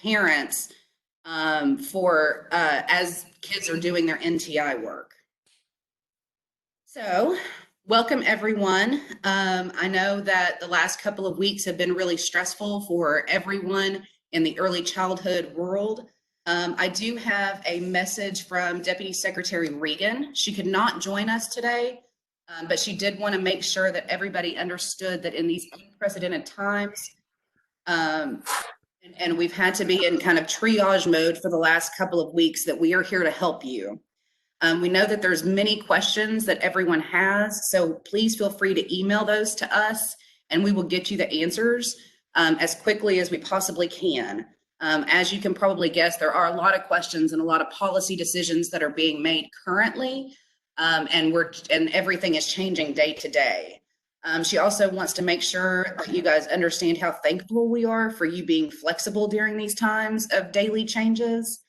parents for as kids are doing their NTI work. So welcome everyone. I know that the last couple of weeks have been really stressful for everyone in the early childhood world. I do have a message from Deputy Secretary Regan. She could not join us today, but she did want to make sure that everybody understood that in these unprecedented times, and we've had to be in kind of triage mode for the last couple of weeks, that we are here to help you. We know that there's many questions that everyone has, so please feel free to email those to us and we will get you the answers as quickly as we possibly can. As you can probably guess, there are a lot of questions and a lot of policy decisions that are being made currently, and everything is changing day to day. She also wants to make sure that you guys understand how thankful we are for you being flexible during these times of daily changes.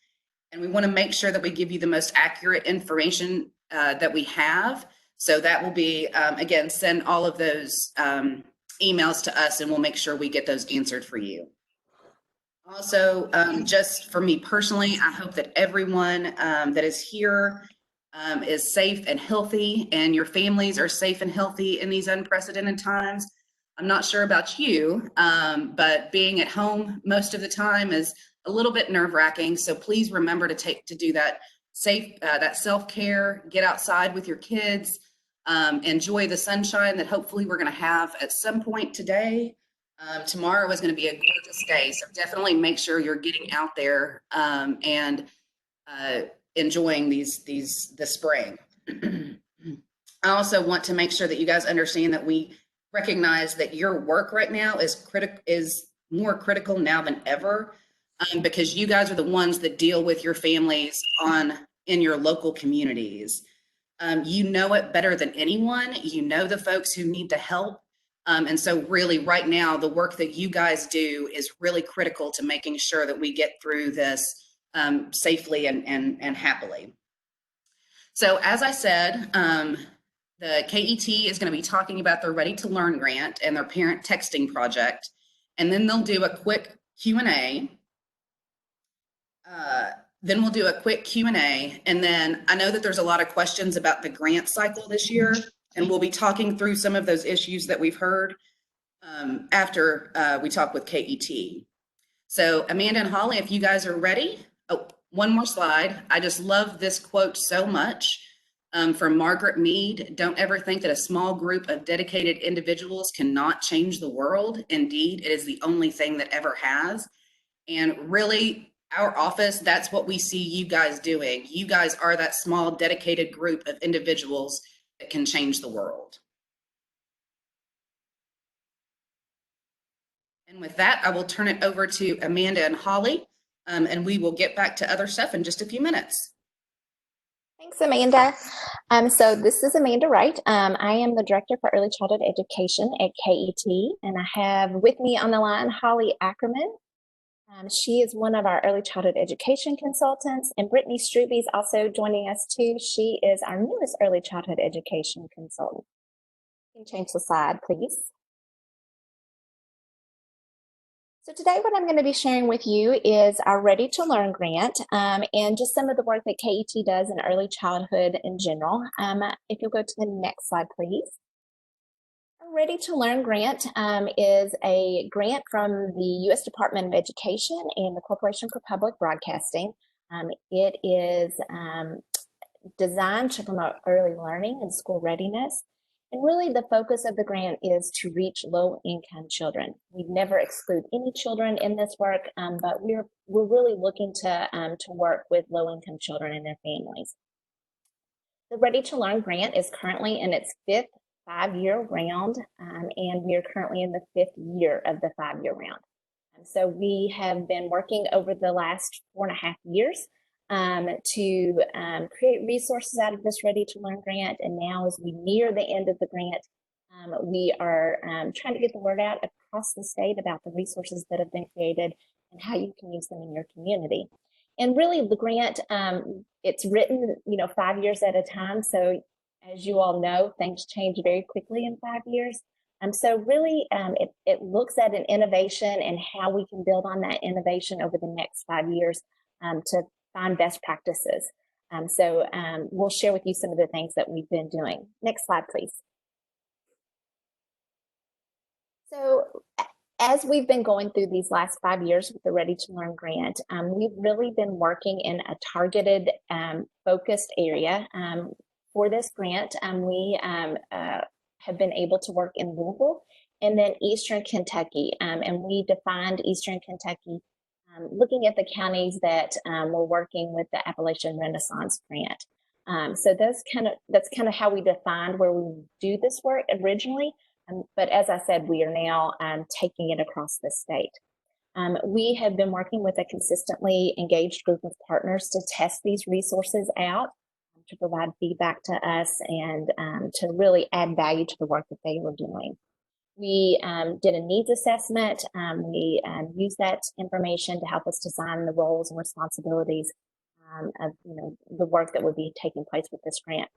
And we want to make sure that we give you the most accurate information that we have. So that will be, again, send all of those emails to us and we'll make sure we get those answered for you. Also, just for me personally, I hope that everyone that is here is safe and healthy, and your families are safe and healthy in these unprecedented times. I'm not sure about you, but being at home most of the time is a little bit nerve-wracking. So please remember to do that that self-care, get outside with your kids, enjoy the sunshine that hopefully we're going to have at some point today. Tomorrow is going to be a gorgeous day, so definitely make sure you're getting out there and enjoying the spring. I also want to make sure that you guys understand that we recognize that your work right now is more critical now than ever, because you guys are the ones that deal with your families in your local communities. You know it better than anyone. You know the folks who need the help. And so really right now, the work that you guys do is really critical to making sure that we get through this safely and happily. So as I said, the KET is going to be talking about their Ready to Learn grant and their parent texting project. And then they'll do a quick Q&A. Then we'll do a quick Q&A. And then I know that there's a lot of questions about the grant cycle this year. And we'll be talking through some of those issues that we've heard after we talk with KET. So Amanda and Holly, if you guys are ready. Oh, one more slide. I just love this quote so much from Margaret Mead. Don't ever think that a small group of dedicated individuals cannot change the world. Indeed, it is the only thing that ever has. And really, our office, that's what we see you guys doing. You guys are that small, dedicated group of individuals that can change the world. And with that, I will turn it over to Amanda and Holly, and we will get back to other stuff in just a few minutes. Thanks, Amanda. So this is Amanda Wright. I am the Director for Early Childhood Education at KET, and I have with me on the line Holly Ackerman. She is one of our early childhood education consultants, and Brittany Strube is also joining us too. She is our newest early childhood education consultant. You can change the slide, please. So today what I'm going to be sharing with you is our Ready to Learn grant and just some of the work that KET does in early childhood in general. If you'll go to the next slide, please. Ready to Learn grant is a grant from the U.S. Department of Education and the Corporation for Public Broadcasting. It is designed to promote early learning and school readiness. And really the focus of the grant is to reach low-income children. We never exclude any children in this work, but we're really looking to work with low-income children and their families. The Ready to Learn grant is currently in its 5th 5-year round, and we are currently in the 5th year of the 5-year round. So we have been working over the last 4.5 years to create resources out of this Ready to Learn grant, and now as we near the end of the grant, we are trying to get the word out across the state about the resources that have been created and how you can use them in your community. And really the grant, it's written 5 years at a time, so as you all know, things change very quickly in 5 years. So really, it looks at an innovation and how we can build on that innovation over the next 5 years to find best practices. So we'll share with you some of the things that we've been doing. Next slide, please. So as we've been going through these last 5 years with the Ready to Learn grant, we've really been working in a targeted, focused area. For this grant, we have been able to work in Louisville and then Eastern Kentucky. And we defined Eastern Kentucky looking at the counties that were working with the Appalachian Renaissance grant. So that's kind of how we defined where we do this work originally. But as I said, we are now taking it across the state. We have been working with a consistently engaged group of partners to test these resources out, to provide feedback to us, and to really add value to the work that they were doing. We did a needs assessment. We used that information to help us design the roles and responsibilities of the work that would be taking place with this grant.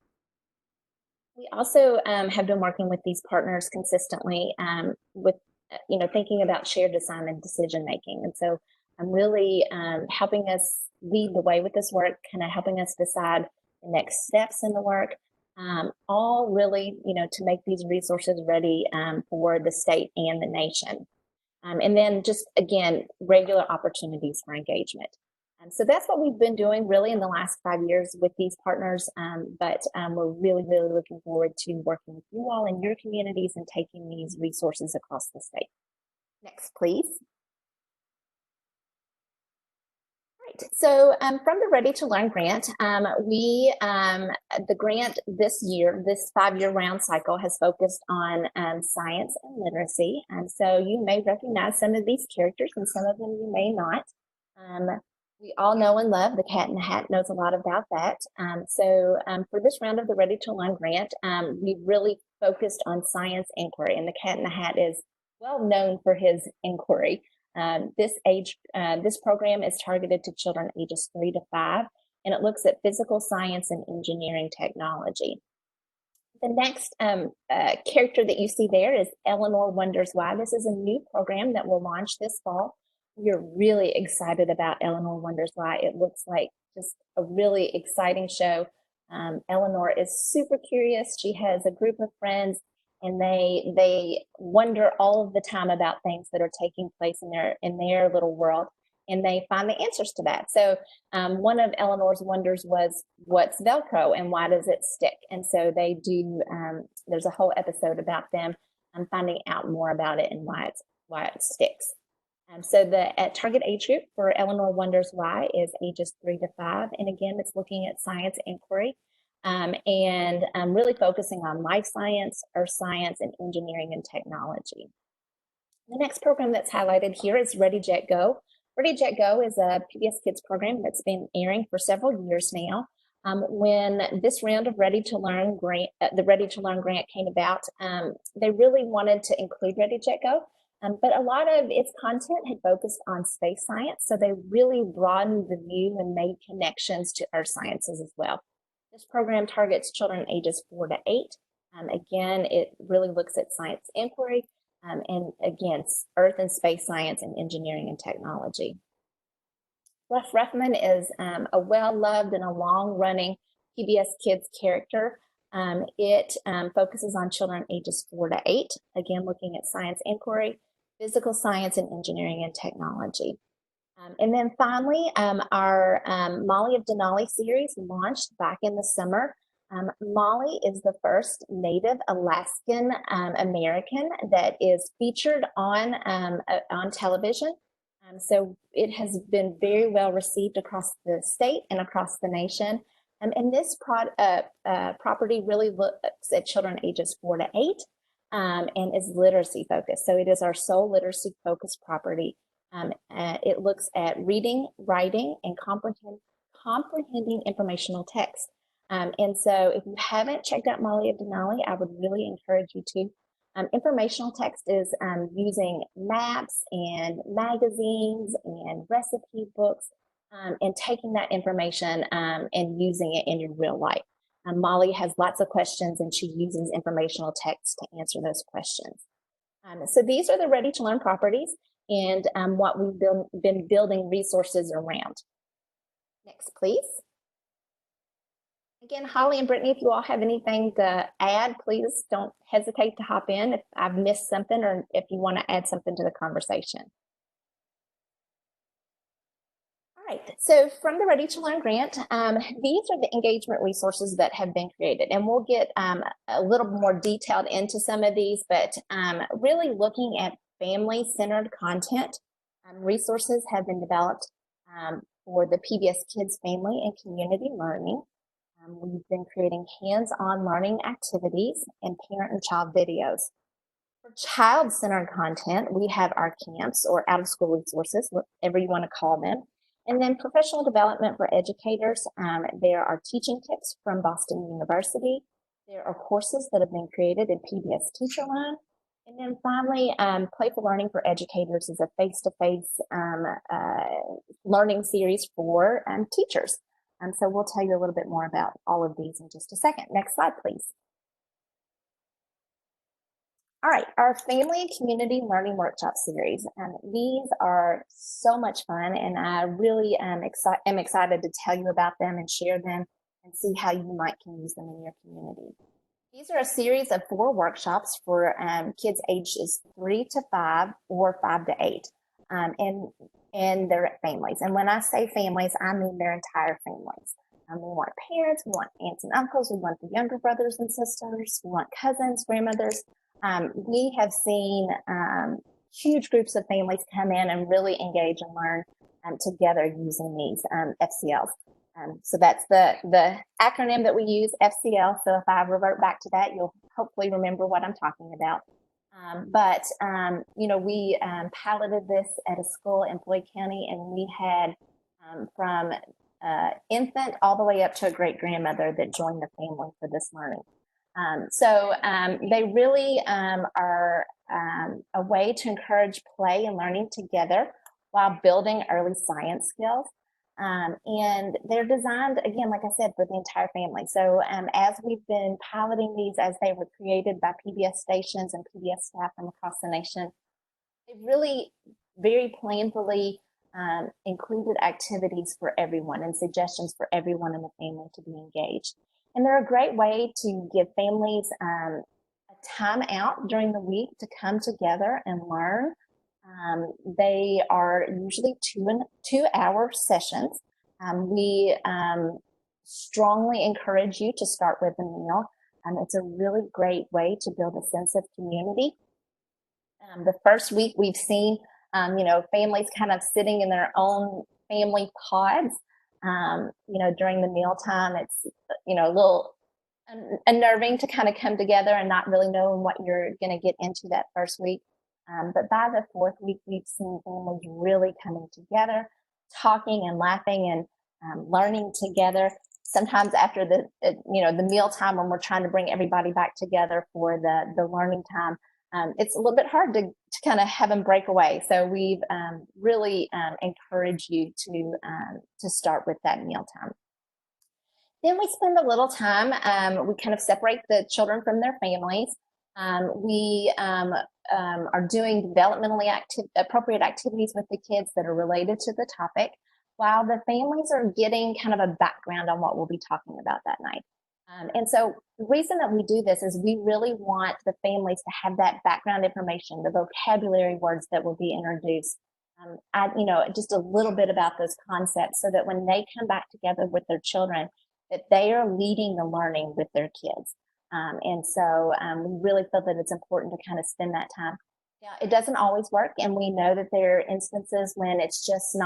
We also have been working with these partners consistently with thinking about shared design and decision making. And so I'm really helping us lead the way with this work, kind of helping us decide the next steps in the work, all really to make these resources ready for the state and the nation. And then just, again, regular opportunities for engagement. So that's what we've been doing really in the last 5 years with these partners, but we're really, really looking forward to working with you all in your communities and taking these resources across the state. Next, please. Right. So from the Ready to Learn grant, the grant this year, this 5-year round cycle, has focused on science and literacy. And so you may recognize some of these characters and some of them you may not. We all know and love the Cat in the Hat knows a lot about that. So for this round of the Ready to Learn grant, we really focused on science inquiry, and the Cat in the Hat is well known for his inquiry. This program is targeted to children ages 3 to 5, and it looks at physical science and engineering technology. The next character that you see there is Eleanor Wonders Why. This is a new program that will launch this fall. We're really excited about Eleanor Wonders Why. It looks like just a really exciting show. Eleanor is super curious. She has a group of friends, and they wonder all of the time about things that are taking place in their little world, and they find the answers to that. So one of Eleanor's wonders was, what's Velcro and why does it stick? And so they do. There's a whole episode about them finding out more about it and why it sticks. So the target age group for Eleanor Wonders Why is ages 3 to 5. And again, it's looking at science inquiry and really focusing on life science, earth science, and engineering and technology. The next program that's highlighted here is Ready, Jet, Go. Ready, Jet, Go is a PBS Kids program that's been airing for several years now. When this round of Ready to Learn grant, the Ready to Learn grant came about, they really wanted to include Ready, Jet, Go. But a lot of its content had focused on space science, so they really broadened the view and made connections to earth sciences as well. This program targets children ages 4 to 8. Again, it really looks at science inquiry and, again, earth and space science and engineering and technology. Ruff Ruffman is a well-loved and a long-running PBS Kids character. It focuses on children ages 4 to 8, again, looking at science inquiry, physical science, and engineering and technology. And then finally, our Molly of Denali series launched back in the summer. Molly is the first Native Alaskan American that is featured on television. So it has been very well received across the state and across the nation. And this property really looks at children ages 4 to 8 and is literacy focused. So it is our sole literacy focused property. It looks at reading, writing, and comprehending informational text. And so if you haven't checked out Molly of Denali, I would really encourage you to. Informational text is using maps and magazines and recipe books and taking that information and using it in your real life. Molly has lots of questions, and she uses informational text to answer those questions. So these are the Ready to Learn properties and what we've been building resources around. Next, please. Again, Holly and Brittany, if you all have anything to add, please don't hesitate to hop in if I've missed something or if you want to add something to the conversation. All right, so from the Ready to Learn grant, these are the engagement resources that have been created, and we'll get a little more detailed into some of these, but really looking at family-centered content, resources have been developed for the PBS Kids Family and Community Learning. We've been creating hands-on learning activities and parent and child videos. For child-centered content, we have our camps or out-of-school resources, whatever you want to call them. And then professional development for educators. There are teaching tips from Boston University. There are courses that have been created in PBS TeacherLine. And then finally, Playful Learning for Educators is a face-to-face learning series for teachers. So we'll tell you a little bit more about all of these in just a second. Next slide, please. All right, our Family and Community Learning Workshop series. These are so much fun, and I really am excited to tell you about them and share them and see how you can use them in your community. These are a series of 4 workshops for kids ages 3 to 5 or 5 to 8. And their families. And when I say families, I mean their entire families. We want parents, we want aunts and uncles, we want the younger brothers and sisters, we want cousins, grandmothers. We have seen huge groups of families come in and really engage and learn together using these FCLs. So that's the acronym that we use, FCL. So if I revert back to that, you'll hopefully remember what I'm talking about. We piloted this at a school in Floyd County, and we had from infant all the way up to a great grandmother that joined the family for this learning. They really are a way to encourage play and learning together while building early science skills. And they're designed, again, like I said, for the entire family. So as we've been piloting these, as they were created by PBS stations and PBS staff from across the nation, they've really very planfully included activities for everyone and suggestions for everyone in the family to be engaged. And they're a great way to give families a time out during the week to come together and learn. They are usually 2-hour sessions. We strongly encourage you to start with a meal. It's a really great way to build a sense of community. The first week we've seen, families kind of sitting in their own family pods. During the mealtime, it's, a little unnerving to kind of come together and not really knowing what you're going to get into that first week. But by the 4th week, we've seen families really coming together, talking and laughing and learning together. Sometimes after the mealtime, when we're trying to bring everybody back together for the learning time, it's a little bit hard to kind of have them break away. So we've really encouraged you to start with that mealtime. Then we spend a little time, we kind of separate the children from their families. We are doing developmentally appropriate activities with the kids that are related to the topic, while the families are getting kind of a background on what we'll be talking about that night. And so the reason that we do this is we really want the families to have that background information, the vocabulary words that will be introduced, just a little bit about those concepts, so that when they come back together with their children, that they are leading the learning with their kids. We really feel that it's important to kind of spend that time. Yeah, it doesn't always work, and we know that there are instances when it just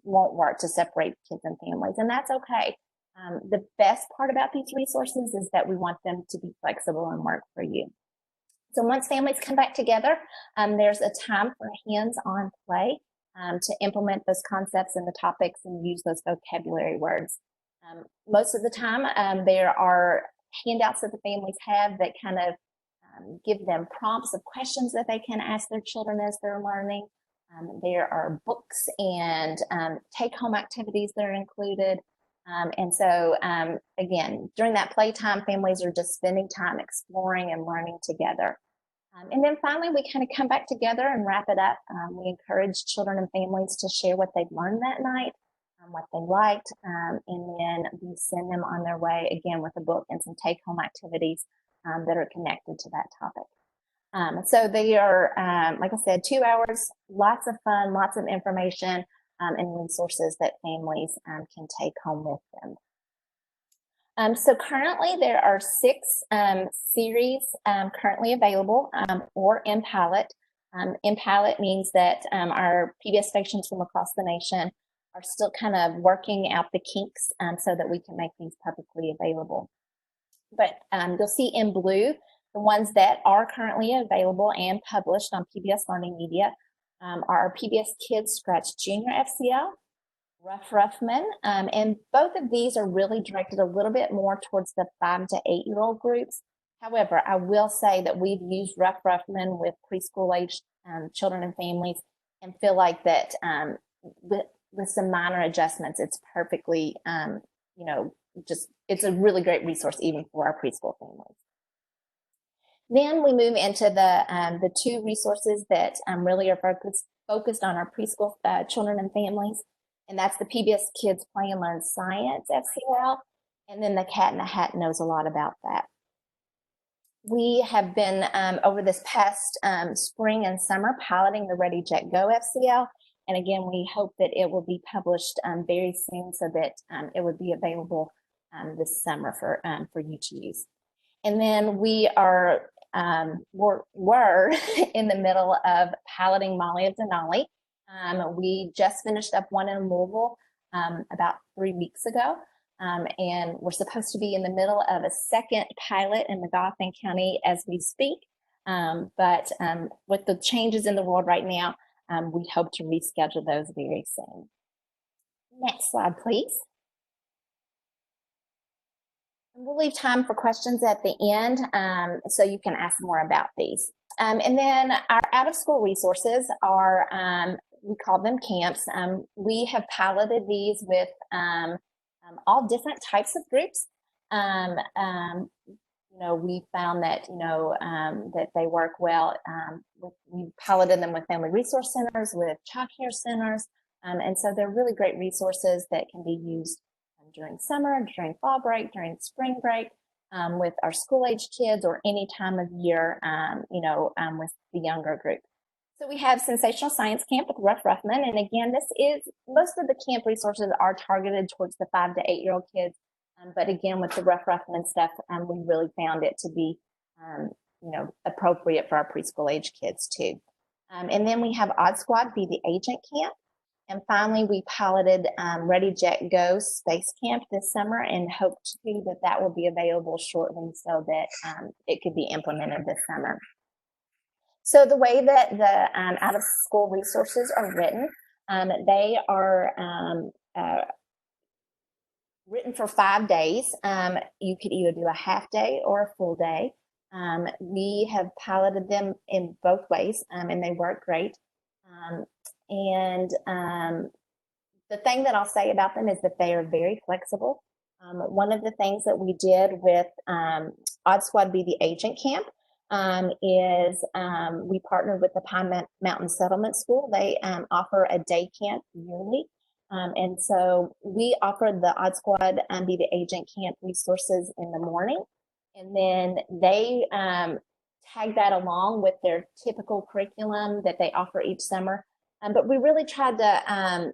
won't work to separate kids and families, and that's okay. The best part about these resources is that we want them to be flexible and work for you. So once families come back together, there's a time for hands-on play to implement those concepts and the topics and use those vocabulary words. Most of the time, there are handouts that the families have that kind of give them prompts of questions that they can ask their children as they're learning. There are books and take-home activities that are included. Again, during that playtime, families are just spending time exploring and learning together. And then finally, we kind of come back together and wrap it up. We encourage children and families to share what they've learned that night, what they liked, and then we send them on their way again with a book and some take-home activities that are connected to that topic. So they are, like I said, 2 hours, lots of fun, lots of information, and resources that families can take home with them. So currently there are 6 series currently available or in pilot. In pilot means that our PBS stations from across the nation are still kind of working out the kinks so that we can make these publicly available. But you'll see in blue the ones that are currently available and published on PBS Learning Media are our PBS Kids Scratch Junior FCL, Rough Ruffman, and both of these are really directed a little bit more towards the 5 to 8-year-old groups. However, I will say that we've used Rough Ruffman with preschool age children and families and feel like that with some minor adjustments, it's perfectly, it's a really great resource even for our preschool families. Then we move into the 2 resources that really are focused on our preschool children and families. And that's the PBS Kids Play and Learn Science FCL, and then the Cat in the Hat knows a lot about that. We have been, over this past spring and summer, piloting the Ready, Jet, Go FCL. And again, we hope that it will be published very soon so that it would be available this summer for you to use. And then we are, were in the middle of piloting Molly of Denali. We just finished up one in Louisville about 3 weeks ago, and we're supposed to be in the middle of a second pilot in Magoffin County as we speak. But with the changes in the world right now, we hope to reschedule those very soon. Next slide, please. We'll leave time for questions at the end, so you can ask more about these. And then our out-of-school resources are, we call them camps. We have piloted these with all different types of groups. We found that, that they work well. We piloted them with family resource centers, with child care centers. And so they're really great resources that can be used during summer, during fall break, during spring break, with our school-age kids or any time of year, with the younger group. So we have Sensational Science Camp with Rough Ruffman. And again, most of the camp resources are targeted towards the 5 to 8-year-old kids. But again, with the Rough Ruffman stuff, we really found it to be, appropriate for our preschool age kids too. And then we have Odd Squad Be the Agent Camp. And finally, we piloted Ready, Jet, Go Space Camp this summer and hope to that will be available shortly so that it could be implemented this summer. So the way that the out-of-school resources are written, they are written for 5 days. You could either do a half day or a full day. We have piloted them in both ways, and they work great. The thing that I'll say about them is that they are very flexible. One of the things that we did with Odd Squad Be the Agent Camp is we partnered with the Pine Mountain Settlement School. They offer a day camp yearly. And so we offered the Odd Squad Be the Agent Camp resources in the morning. And then they tag that along with their typical curriculum that they offer each summer. But we really tried to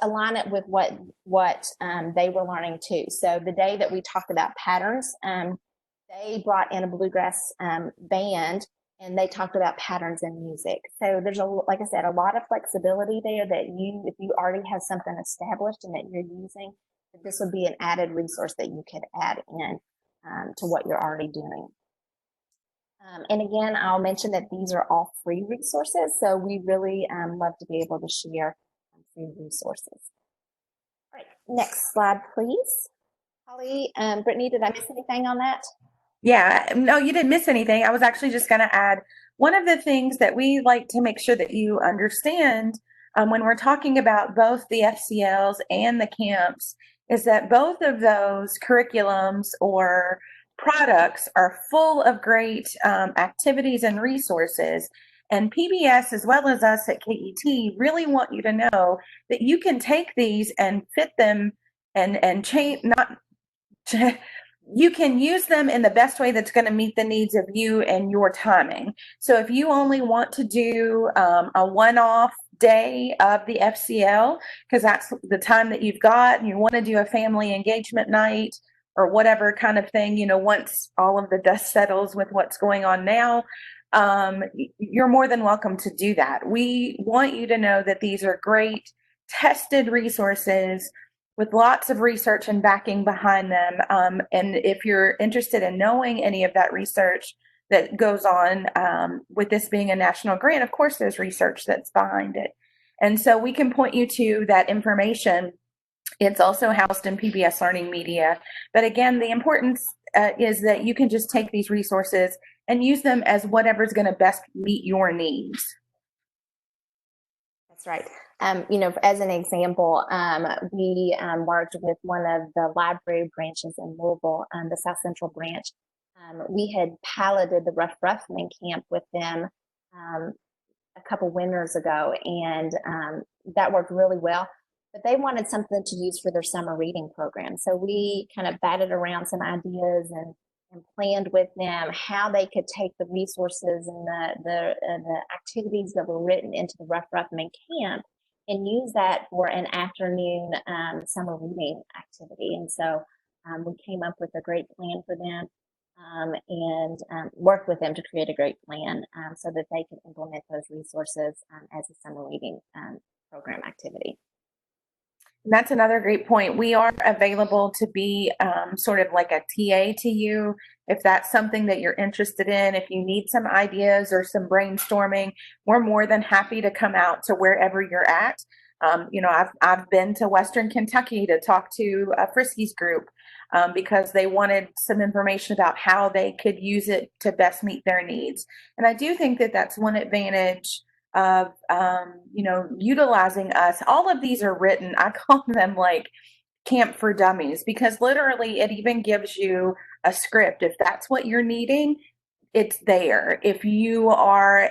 align it with what they were learning too. So the day that we talked about patterns, they brought in a bluegrass band, and they talked about patterns in music. So there's like I said, a lot of flexibility there that if you already have something established and that you're using, this would be an added resource that you could add in to what you're already doing. And again, I'll mention that these are all free resources, so we really love to be able to share free resources. All right, next slide, please. Holly, Brittany, did I miss anything on that? Yeah, no, you didn't miss anything. I was actually just going to add one of the things that we like to make sure that you understand when we're talking about both the FCLs and the camps is that both of those curriculums or products are full of great activities and resources. And PBS, as well as us at KET, really want you to know that you can take these and fit them and change, not you can use them in the best way that's going to meet the needs of you and your timing. So if you only want to do a one-off day of the FCL, because that's the time that you've got, and you want to do a family engagement night or whatever kind of thing, once all of the dust settles with what's going on now, you're more than welcome to do that. We want you to know that these are great, tested resources with lots of research and backing behind them. And if you're interested in knowing any of that research that goes on with this being a national grant, of course, there's research that's behind it. And so we can point you to that information. It's also housed in PBS Learning Media. But again, the importance is that you can just take these resources and use them as whatever's going to best meet your needs. That's right. As an example, we worked with one of the library branches in Louisville, the South Central branch. We had piloted the Rough Roughman camp with them a couple winters ago, and that worked really well. But they wanted something to use for their summer reading program. So we kind of batted around some ideas and planned with them how they could take the resources and the activities that were written into the Rough Roughman camp and use that for an afternoon summer reading activity. And so we came up with a great plan for them and worked with them to create a great plan so that they could implement those resources as a summer reading program activity. And that's another great point. We are available to be sort of like a TA to you if that's something that you're interested in. If you need some ideas or some brainstorming, we're more than happy to come out to wherever you're at. I've been to Western Kentucky to talk to a Friskies group because they wanted some information about how they could use it to best meet their needs. And I do think that that's one advantage of utilizing us. All of these are written, I call them like Camp for Dummies, because literally it even gives you a script. If that's what you're needing, it's there. If you are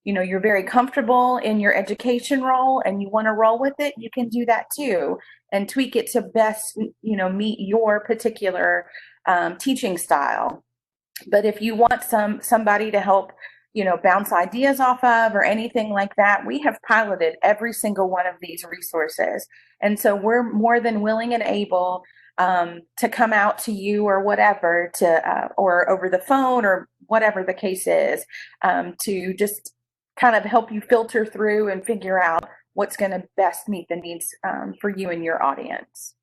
you're very comfortable in your education role and you want to roll with it, you can do that too and tweak it to best meet your particular teaching style. But if you want somebody to help bounce ideas off of or anything like that, we have piloted every single one of these resources. And so we're more than willing and able to come out to you or whatever or over the phone or whatever the case is to just kind of help you filter through and figure out what's going to best meet the needs for you and your audience.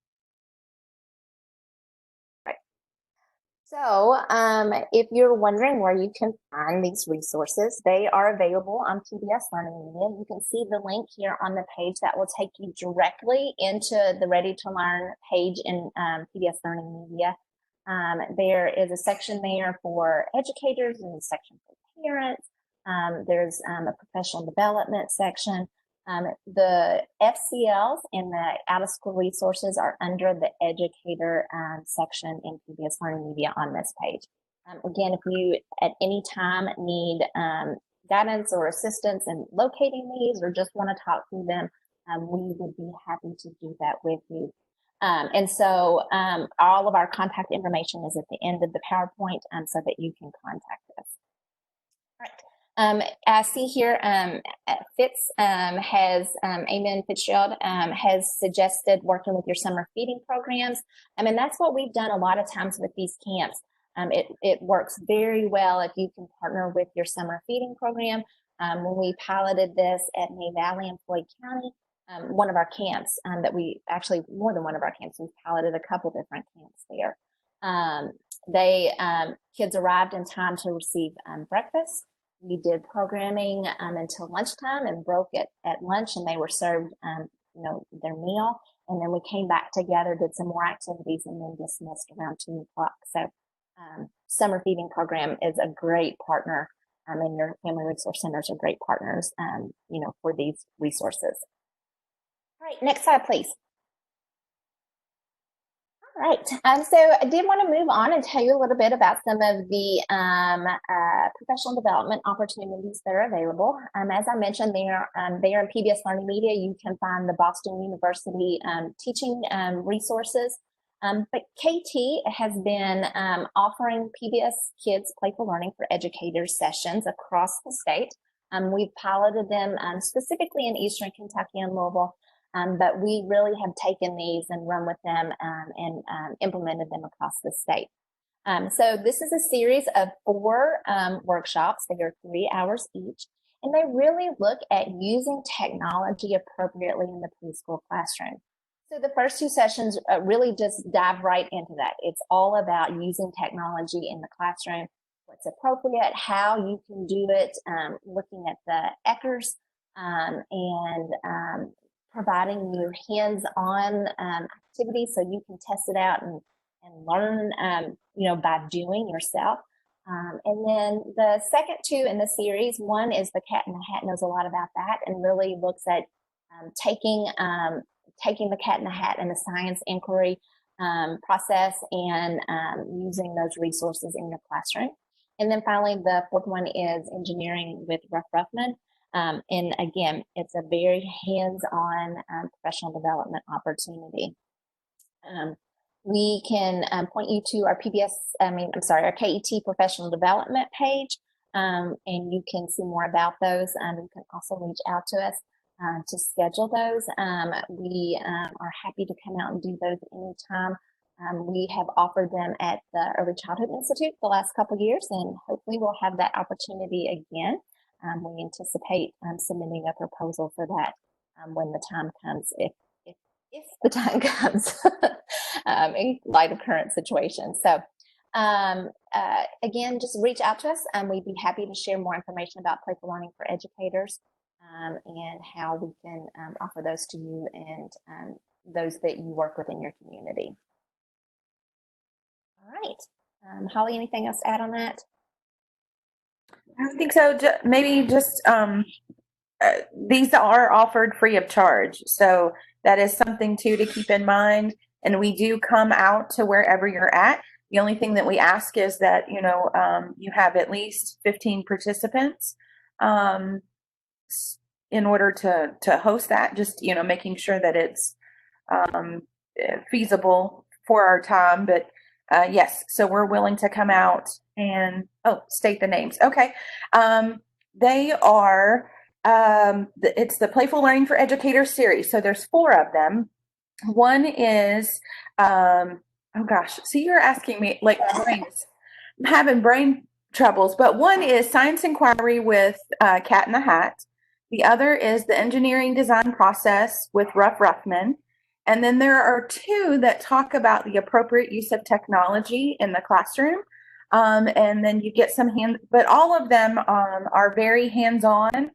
So if you're wondering where you can find these resources, they are available on PBS Learning Media. You can see the link here on the page that will take you directly into the Ready to Learn page in PBS Learning Media. There is a section there for educators and a section for parents. There's a professional development section. The FCLs and the out-of-school resources are under the educator section in PBS Learning Media on this page. Again, if you at any time need guidance or assistance in locating these or just want to talk through them, we would be happy to do that with you. And so all of our contact information is at the end of the PowerPoint so that you can contact us. All right. I see here Amen Fitzgerald has suggested working with your summer feeding programs. And that's what we've done a lot of times with these camps. It works very well if you can partner with your summer feeding program. When we piloted this at May Valley in Floyd County, one of our camps more than one of our camps, we've piloted a couple different camps there. Kids arrived in time to receive breakfast. We did programming until lunchtime and broke it at lunch, and they were served, their meal. And then we came back together, did some more activities, and then dismissed around 2 o'clock. So, summer feeding program is a great partner, and your family resource centers are great partners, for these resources. All right, next slide, please. All right. So I did want to move on and tell you a little bit about some of the professional development opportunities that are available. As I mentioned, there in PBS Learning Media, you can find the Boston University teaching resources. But KT has been offering PBS Kids Playful Learning for Educators sessions across the state. We've piloted them specifically in Eastern Kentucky and Louisville. But we really have taken these and run with them and implemented them across the state. So this is a series of 4 workshops. They are 3 hours each, and they really look at using technology appropriately in the preschool classroom. So the first 2 sessions really just dive right into that. It's all about using technology in the classroom, what's appropriate, how you can do it, looking at the ECHRs, and providing you hands-on activities so you can test it out and learn, by doing yourself. And then the second 2 in the series, one is the Cat in the Hat, knows a lot about that and really looks at taking the Cat in the Hat and the science inquiry process and using those resources in your classroom. And then finally, the 4th one is engineering with Ruff Ruffman. And again, it's a very hands-on professional development opportunity. We can point you to our our KET professional development page, and you can see more about those. You can also reach out to us to schedule those. We are happy to come out and do those anytime. We have offered them at the Early Childhood Institute the last couple of years, and hopefully we'll have that opportunity again. We anticipate submitting a proposal for that when the time comes, if the time comes, in light of current situations. So again, just reach out to us, and we'd be happy to share more information about Playful Learning for Educators and how we can offer those to you and those that you work with in your community. All right. Holly, anything else to add on that? I think so. Maybe just these are offered free of charge. So that is something too to keep in mind. And we do come out to wherever you're at. The only thing that we ask is that, you have at least 15 participants in order to host that, just, making sure that it's feasible for our time. But yes, so we're willing to come out and, state the names. Okay. They are, it's the Playful Learning for Educators series. So there's 4 of them. One is, see, you're asking me, like, I'm having brain troubles, but one is Science Inquiry with Cat in the Hat. The other is the Engineering Design Process with Ruff Ruffman. And then there are 2 that talk about the appropriate use of technology in the classroom. And then you get some but all of them are very hands-on.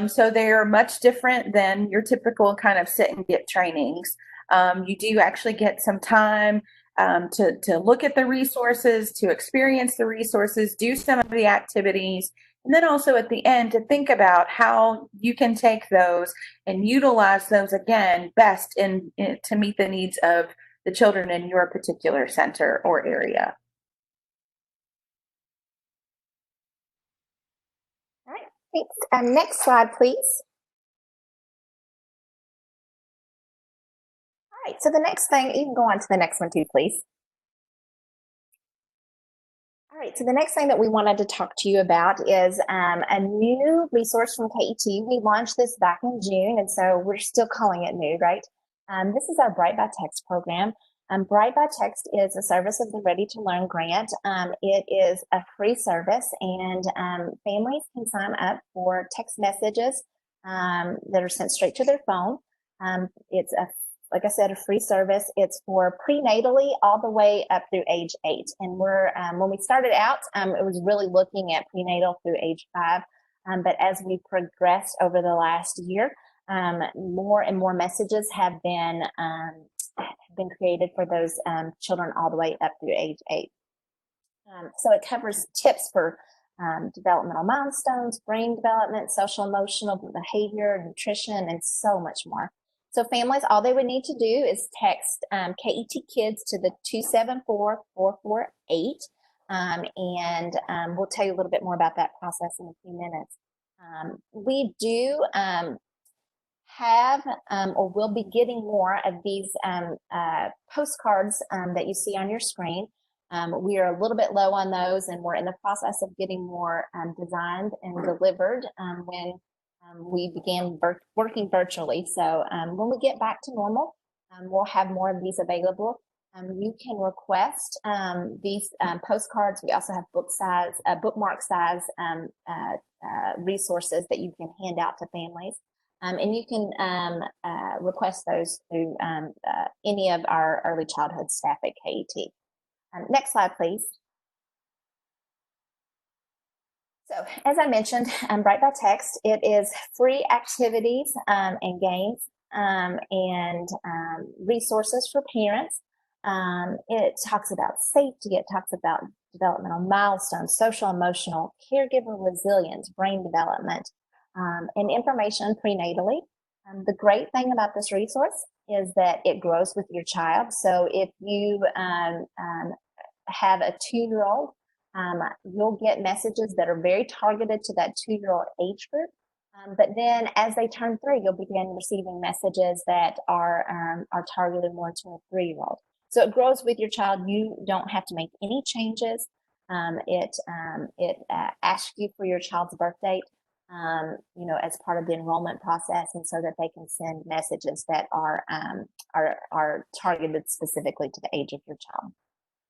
So they're much different than your typical kind of sit and get trainings. You do actually get some time to look at the resources, to experience the resources, do some of the activities, and then also at the end to think about how you can take those and utilize those again best to meet the needs of the children in your particular center or area. All right, thanks. Next slide, please. All right, so the next thing, you can go on to the next one too, please. All right, so the next thing that we wanted to talk to you about is a new resource from KET. We launched this back in June, and so we're still calling it new, right? This is our Bright by Text program. Bright by Text is a service of the Ready to Learn grant. It is a free service, and families can sign up for text messages that are sent straight to their phone. It's like I said, a free service. It's for prenatally all the way up through age 8. And we're when we started out, it was really looking at prenatal through age 5. But as we progressed over the last year, more and more messages have been created for those children all the way up through age 8. So it covers tips for developmental milestones, brain development, social emotional behavior, nutrition, and so much more. So families, all they would need to do is text KET Kids to the 274-448, and we'll tell you a little bit more about that process in a few minutes. We do have or will be getting more of these postcards that you see on your screen. We are a little bit low on those, and we're in the process of getting more designed and delivered when we began working virtually. So when we get back to normal, we'll have more of these available. You can request these postcards. We also have bookmark size resources that you can hand out to families. And you can request those through any of our early childhood staff at KET. Next slide, please. So as I mentioned, Bright by Text, it is free activities and games and resources for parents. It talks about safety, it talks about developmental milestones, social, emotional, caregiver resilience, brain development, and information prenatally. The great thing about this resource is that it grows with your child. So if you have a 2-year-old, you'll get messages that are very targeted to that 2-year-old age group. But then as they turn 3, you'll begin receiving messages that are targeted more to a 3-year-old. So it grows with your child. You don't have to make any changes. It asks you for your child's birth date, as part of the enrollment process, and so that they can send messages that are targeted specifically to the age of your child.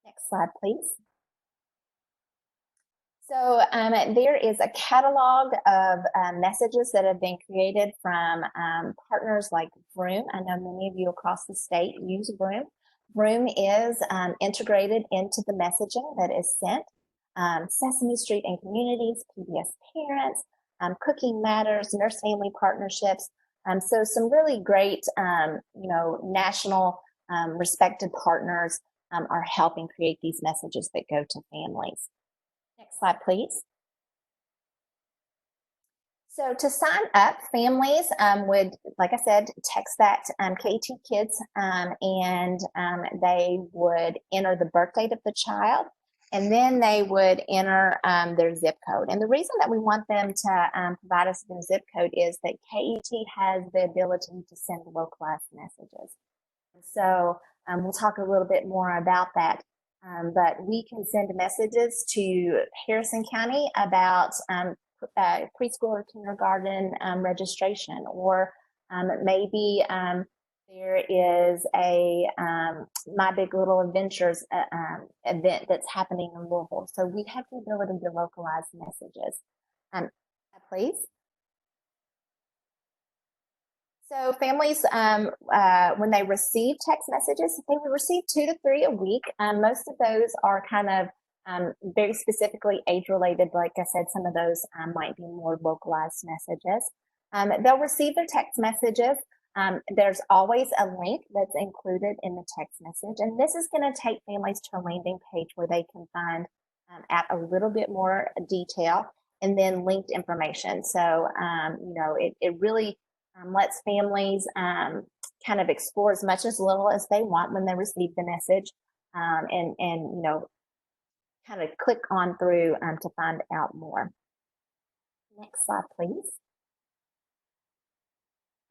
Next slide, please. So there is a catalog of messages that have been created from partners like Vroom. I know many of you across the state use Vroom. Vroom is integrated into the messaging that is sent. Sesame Street and Communities, PBS Parents, Cooking Matters, Nurse Family Partnerships. So some really great, national respected partners are helping create these messages that go to families. Next slide, please. So to sign up, families would, like I said, text that KET Kids, and they would enter the birth date of the child, and then they would enter their zip code. And the reason that we want them to provide us their zip code is that KET has the ability to send localized messages. So we'll talk a little bit more about that. But we can send messages to Harrison County about preschool or kindergarten registration, or maybe there is a My Big Little Adventures event that's happening in Louisville. So we have the ability to localize messages. Please. So families, when they receive text messages, they will receive 2 to 3 a week. Most of those are kind of very specifically age-related. Like I said, some of those might be more localized messages. They'll receive their text messages. There's always a link that's included in the text message, and this is going to take families to a landing page where they can find out a little bit more detail and then linked information. So, it really lets families kind of explore as much as little as they want when they receive the message, and kind of click on through to find out more. Next slide, please.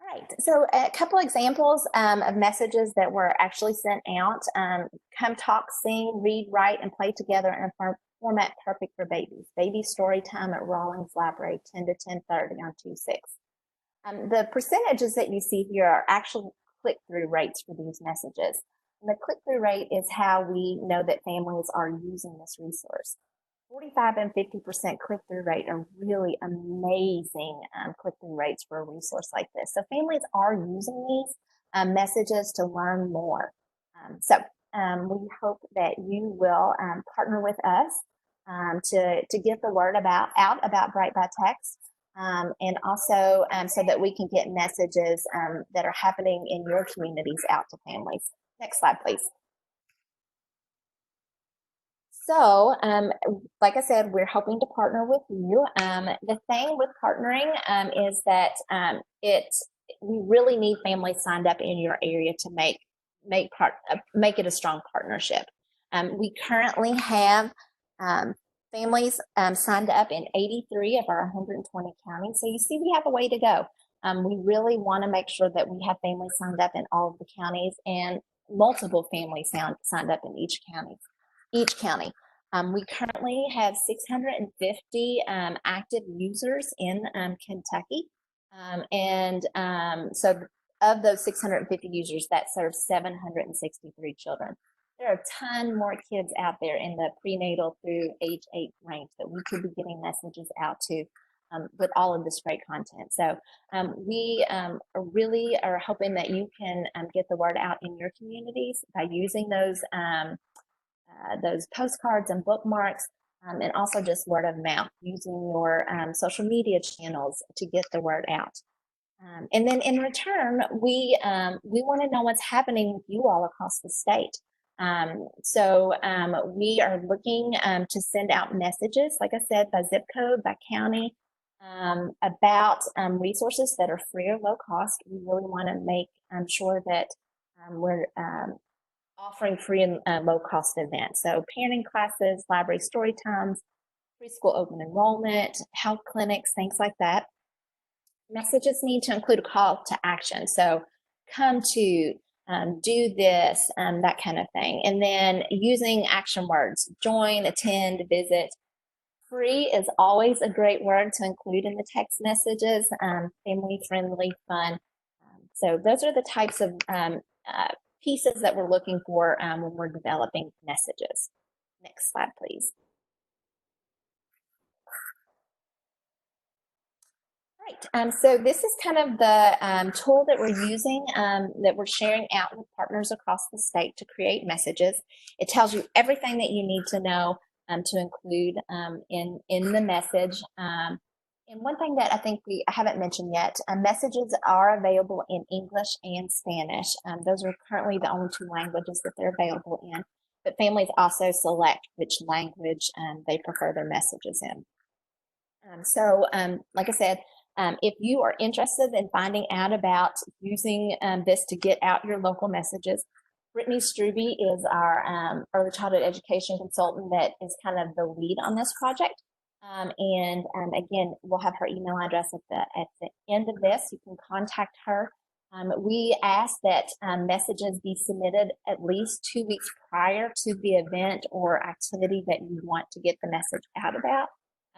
All right, so a couple examples of messages that were actually sent out. Come talk, sing, read, write, and play together in a format perfect for babies. Baby story time at Rawlings Library, 10 to 10:30 on 2/6. The percentages that you see here are actual click-through rates for these messages. And the click-through rate is how we know that families are using this resource. 45 and 50% click-through rate are really amazing click-through rates for a resource like this. So families are using these messages to learn more. So we hope that you will partner with us to get the word out about Bright by Text. And also so that we can get messages that are happening in your communities out to families. Next slide, please. So, like I said, we're hoping to partner with you. The thing with partnering is that it we really need families signed up in your area to make it a strong partnership. We currently have families signed up in 83 of our 120 counties. So you see, we have a way to go. We really want to make sure that we have families signed up in all of the counties and multiple families signed up in each county. We currently have 650 active users in Kentucky. So of those 650 users, that serves 763 children. There are a ton more kids out there in the prenatal through age 8 range that we could be getting messages out to with all of this great content. So we really are hoping that you can get the word out in your communities by using those postcards and bookmarks, and also just word of mouth, using your social media channels to get the word out. And then in return, we want to know what's happening with you all across the state. So we are looking to send out messages, like I said, by zip code, by county, about resources that are free or low cost. We really want to make sure that we're offering free and low cost events. So parenting classes, library story times, preschool open enrollment, health clinics, things like that. Messages need to include a call to action. So come to, do this, that kind of thing. And then using action words, join, attend, visit. Free is always a great word to include in the text messages, family friendly, fun. So those are the types of pieces that we're looking for when we're developing messages. Next slide, please. Right, so this is kind of the tool that we're using, that we're sharing out with partners across the state to create messages. It tells you everything that you need to know to include in the message. And one thing that I think I haven't mentioned yet, messages are available in English and Spanish. Those are currently the only 2 languages that they're available in, but families also select which language they prefer their messages in. So like I said, if you are interested in finding out about using this to get out your local messages, Brittany Struby is our early childhood education consultant that is kind of the lead on this project. And again, we'll have her email address at the end of this. You can contact her. We ask that messages be submitted at least 2 weeks prior to the event or activity that you want to get the message out about,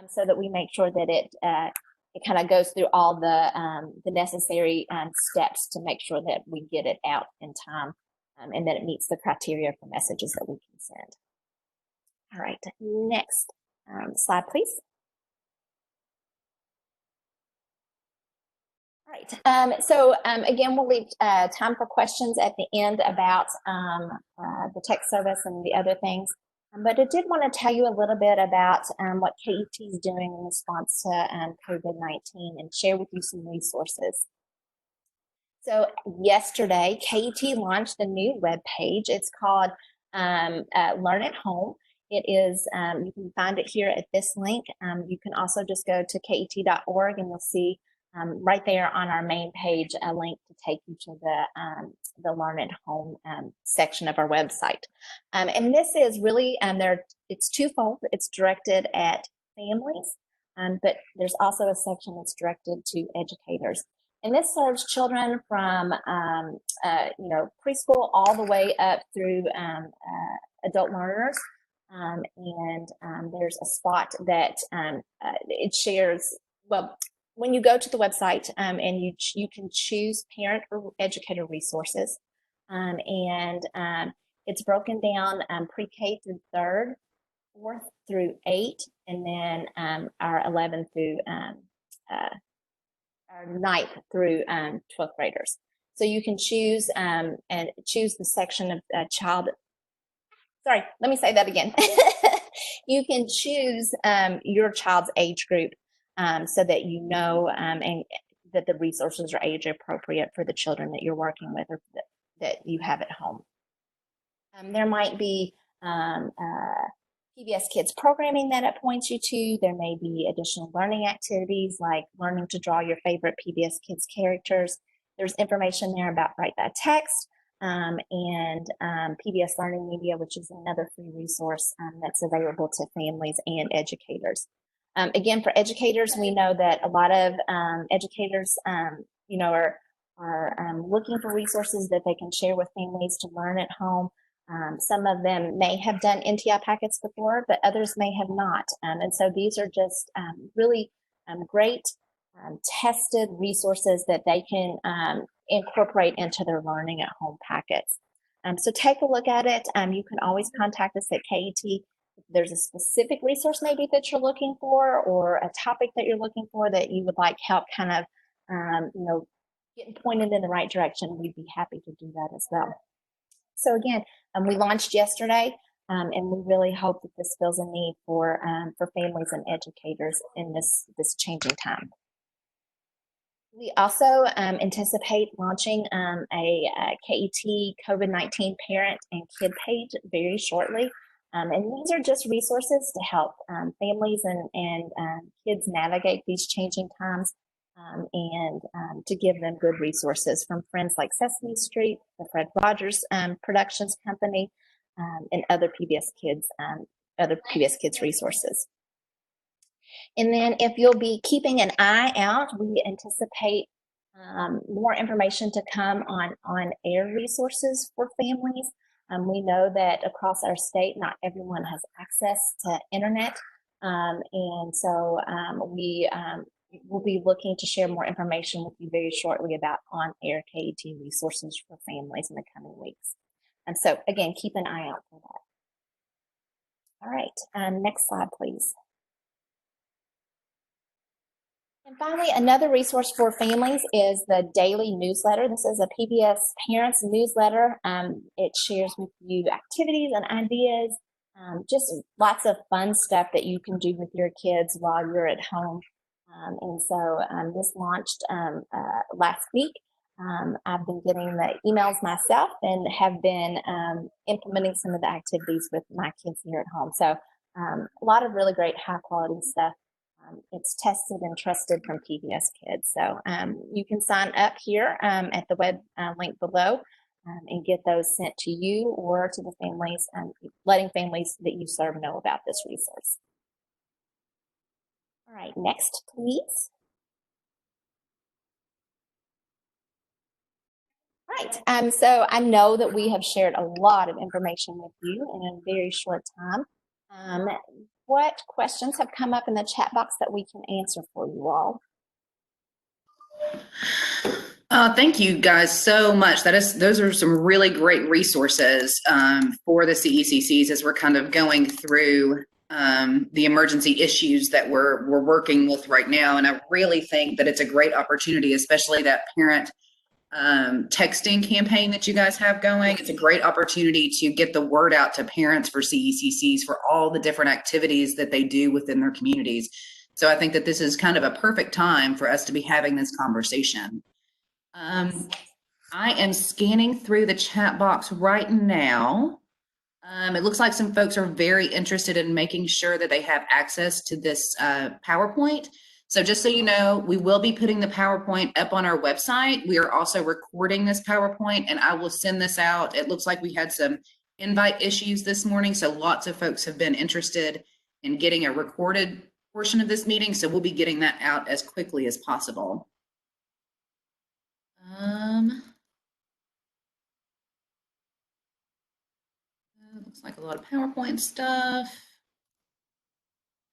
so that we make sure that it kind of goes through all the necessary steps to make sure that we get it out in time, and that it meets the criteria for messages that we can send. All right, next slide, please. All right, so again, we'll leave time for questions at the end about the tech service and the other things. But I did want to tell you a little bit about what KET is doing in response to COVID-19 and share with you some resources. So yesterday, KET launched a new web page. It's called Learn at Home. It is, you can find it here at this link. You can also just go to ket.org and you'll see right there on our main page a link to take you to the Learn at Home section of our website. And this is really, it's twofold. It's directed at families, but there's also a section that's directed to educators. And this serves children from preschool all the way up through adult learners. And there's a spot that it shares, well, when you go to the website and you can choose parent or educator resources, and it's broken down pre-K through 3rd, 4th through 8, and then our 11th through our 9th through 12th graders. So you can choose and choose the section of child. Sorry, let me say that again. You can choose your child's age group so that you know and that the resources are age appropriate for the children that you're working with or that you have at home. There might be PBS Kids programming that it points you to. There may be additional learning activities like learning to draw your favorite PBS Kids characters. There's information there about Write That Text and PBS Learning Media, which is another free resource that's available to families and educators. Again, for educators, we know that a lot of educators, are looking for resources that they can share with families to learn at home. Some of them may have done NTI packets before, but others may have not. And so these are just really great tested resources that they can incorporate into their learning at home packets. So take a look at it. You can always contact us at KET. If there's a specific resource maybe that you're looking for, or a topic that you're looking for that you would like help kind of, getting pointed in the right direction, we'd be happy to do that as well. So again, we launched yesterday, and we really hope that this fills a need for families and educators in this changing time. We also anticipate launching a KET COVID-19 parent and kid page very shortly. And these are just resources to help families and kids navigate these changing times, and to give them good resources from friends like Sesame Street, the Fred Rogers Productions Company, and other PBS Kids resources. And then if you'll be keeping an eye out, we anticipate more information to come on air resources for families. We know that across our state, not everyone has access to internet. And so we will be looking to share more information with you very shortly about on-air KET resources for families in the coming weeks. And so again, keep an eye out for that. All right, next slide, please. And finally, another resource for families is the daily newsletter. This is a PBS Parents newsletter. It shares with you activities and ideas, just lots of fun stuff that you can do with your kids while you're at home. And so this launched last week. I've been getting the emails myself and have been implementing some of the activities with my kids here at home. So a lot of really great high quality stuff. It's tested and trusted from PBS Kids. So you can sign up here at the web link below and get those sent to you or to the families, letting families that you serve know about this resource. All right, next, please. Right, so I know that we have shared a lot of information with you in a very short time. What questions have come up in the chat box that we can answer for you all? Thank you guys so much. Those are some really great resources for the CECCs as we're kind of going through the emergency issues that we're working with right now. And I really think that it's a great opportunity, especially that parent texting campaign that you guys have going. It's a great opportunity to get the word out to parents for CECCs for all the different activities that they do within their communities. So I think that this is kind of a perfect time for us to be having this conversation. I am scanning through the chat box right now. It looks like some folks are very interested in making sure that they have access to this PowerPoint. So just so you know, we will be putting the PowerPoint up on our website. We are also recording this PowerPoint and I will send this out. It looks like we had some invite issues this morning. So lots of folks have been interested in getting a recorded portion of this meeting. So we'll be getting that out as quickly as possible. Looks like a lot of PowerPoint stuff.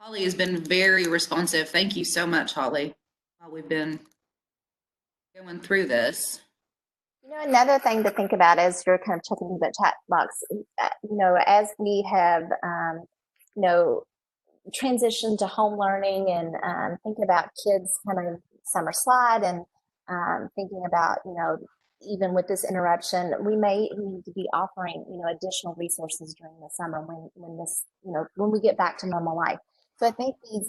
Holly has been very responsive. Thank you so much, Holly, while we've been going through this. You know, another thing to think about as you're kind of checking the chat box, as we have, transitioned to home learning and thinking about kids kind of summer slide and thinking about, even with this interruption, we may need to be offering, additional resources during the summer when we get back to normal life. So I think these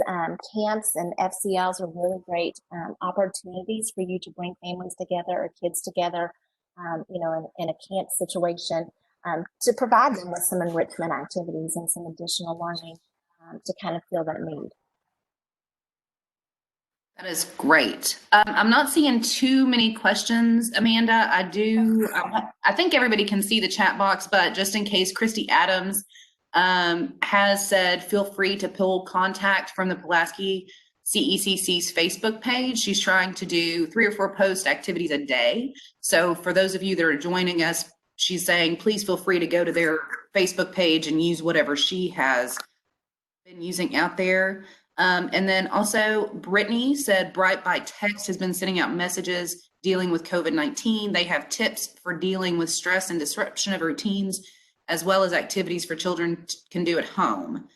camps and FCLs are really great opportunities for you to bring families together or kids together, in a camp situation, to provide them with some enrichment activities and some additional learning to kind of fill that need. That is great. I'm not seeing too many questions, Amanda. I think everybody can see the chat box, but just in case, Christy Adams has said, feel free to pull contact from the Pulaski CECC's Facebook page. She's trying to do 3 or 4 post activities a day. So for those of you that are joining us, she's saying, please feel free to go to their Facebook page and use whatever she has been using out there. And then also Brittany said Bright by Text has been sending out messages dealing with COVID-19. They have tips for dealing with stress and disruption of routines, as well as activities for children can do at home.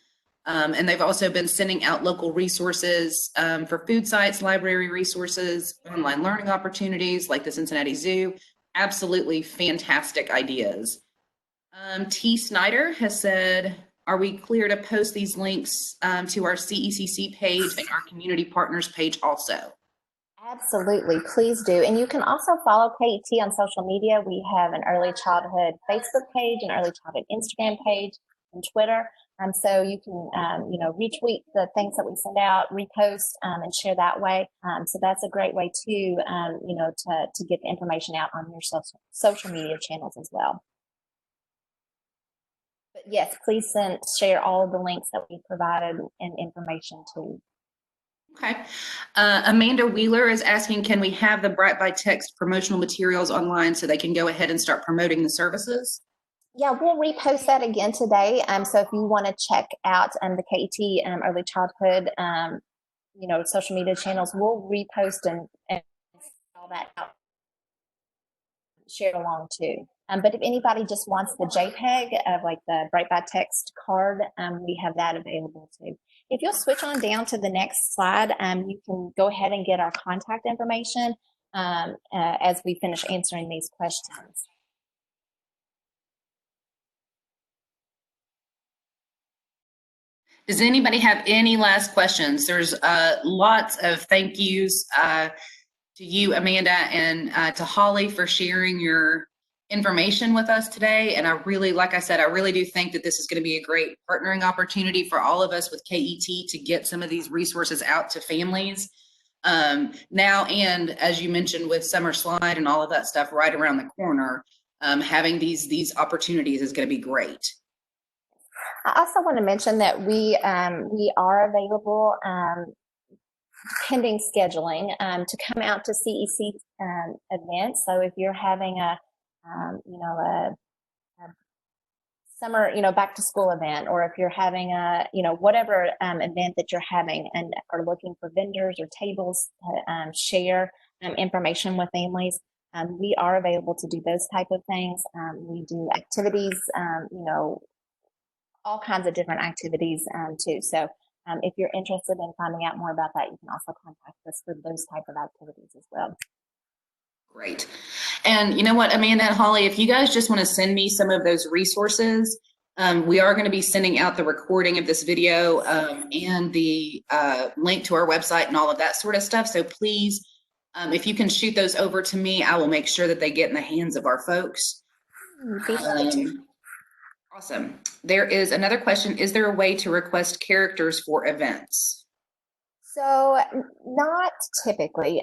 And they've also been sending out local resources for food sites, library resources, online learning opportunities like the Cincinnati Zoo. Absolutely fantastic ideas. T. Snyder has said, are we clear to post these links to our CECC page and our community partners page also? Absolutely, please do. And you can also follow KET on social media. We have an early childhood Facebook page, an early childhood Instagram page, and Twitter. So you can, retweet the things that we send out, repost, and share that way. So that's a great way to, to get the information out on your social media channels as well. But yes, please share all of the links that we provided and information to. Okay. Amanda Wheeler is asking, can we have the Bright by Text promotional materials online so they can go ahead and start promoting the services? Yeah, we'll repost that again today. So if you want to check out the KET early childhood, social media channels, we'll repost and all that out, share it along too. But if anybody just wants the JPEG of like the Bright by Text card, we have that available too. If you'll switch on down to the next slide, you can go ahead and get our contact information as we finish answering these questions. Does anybody have any last questions? There's lots of thank yous to you, Amanda, and to Holly for sharing your information with us today. And I really, like I said, I really do think that this is going to be a great partnering opportunity for all of us with KET to get some of these resources out to families now. And as you mentioned with Summer Slide and all of that stuff right around the corner, having these opportunities is going to be great. I also want to mention that we are available pending scheduling to come out to CEC events. So if you're having a summer, back to school event, or if you're having a, whatever event that you're having and are looking for vendors or tables to share information with families, we are available to do those type of things. We do activities, all kinds of different activities too. So if you're interested in finding out more about that, you can also contact us for those type of activities as well. Great. And you know what, Amanda and Holly, if you guys just want to send me some of those resources, we are going to be sending out the recording of this video and the link to our website and all of that sort of stuff. So please, if you can shoot those over to me, I will make sure that they get in the hands of our folks. Awesome. There is another question. Is there a way to request characters for events? So not typically.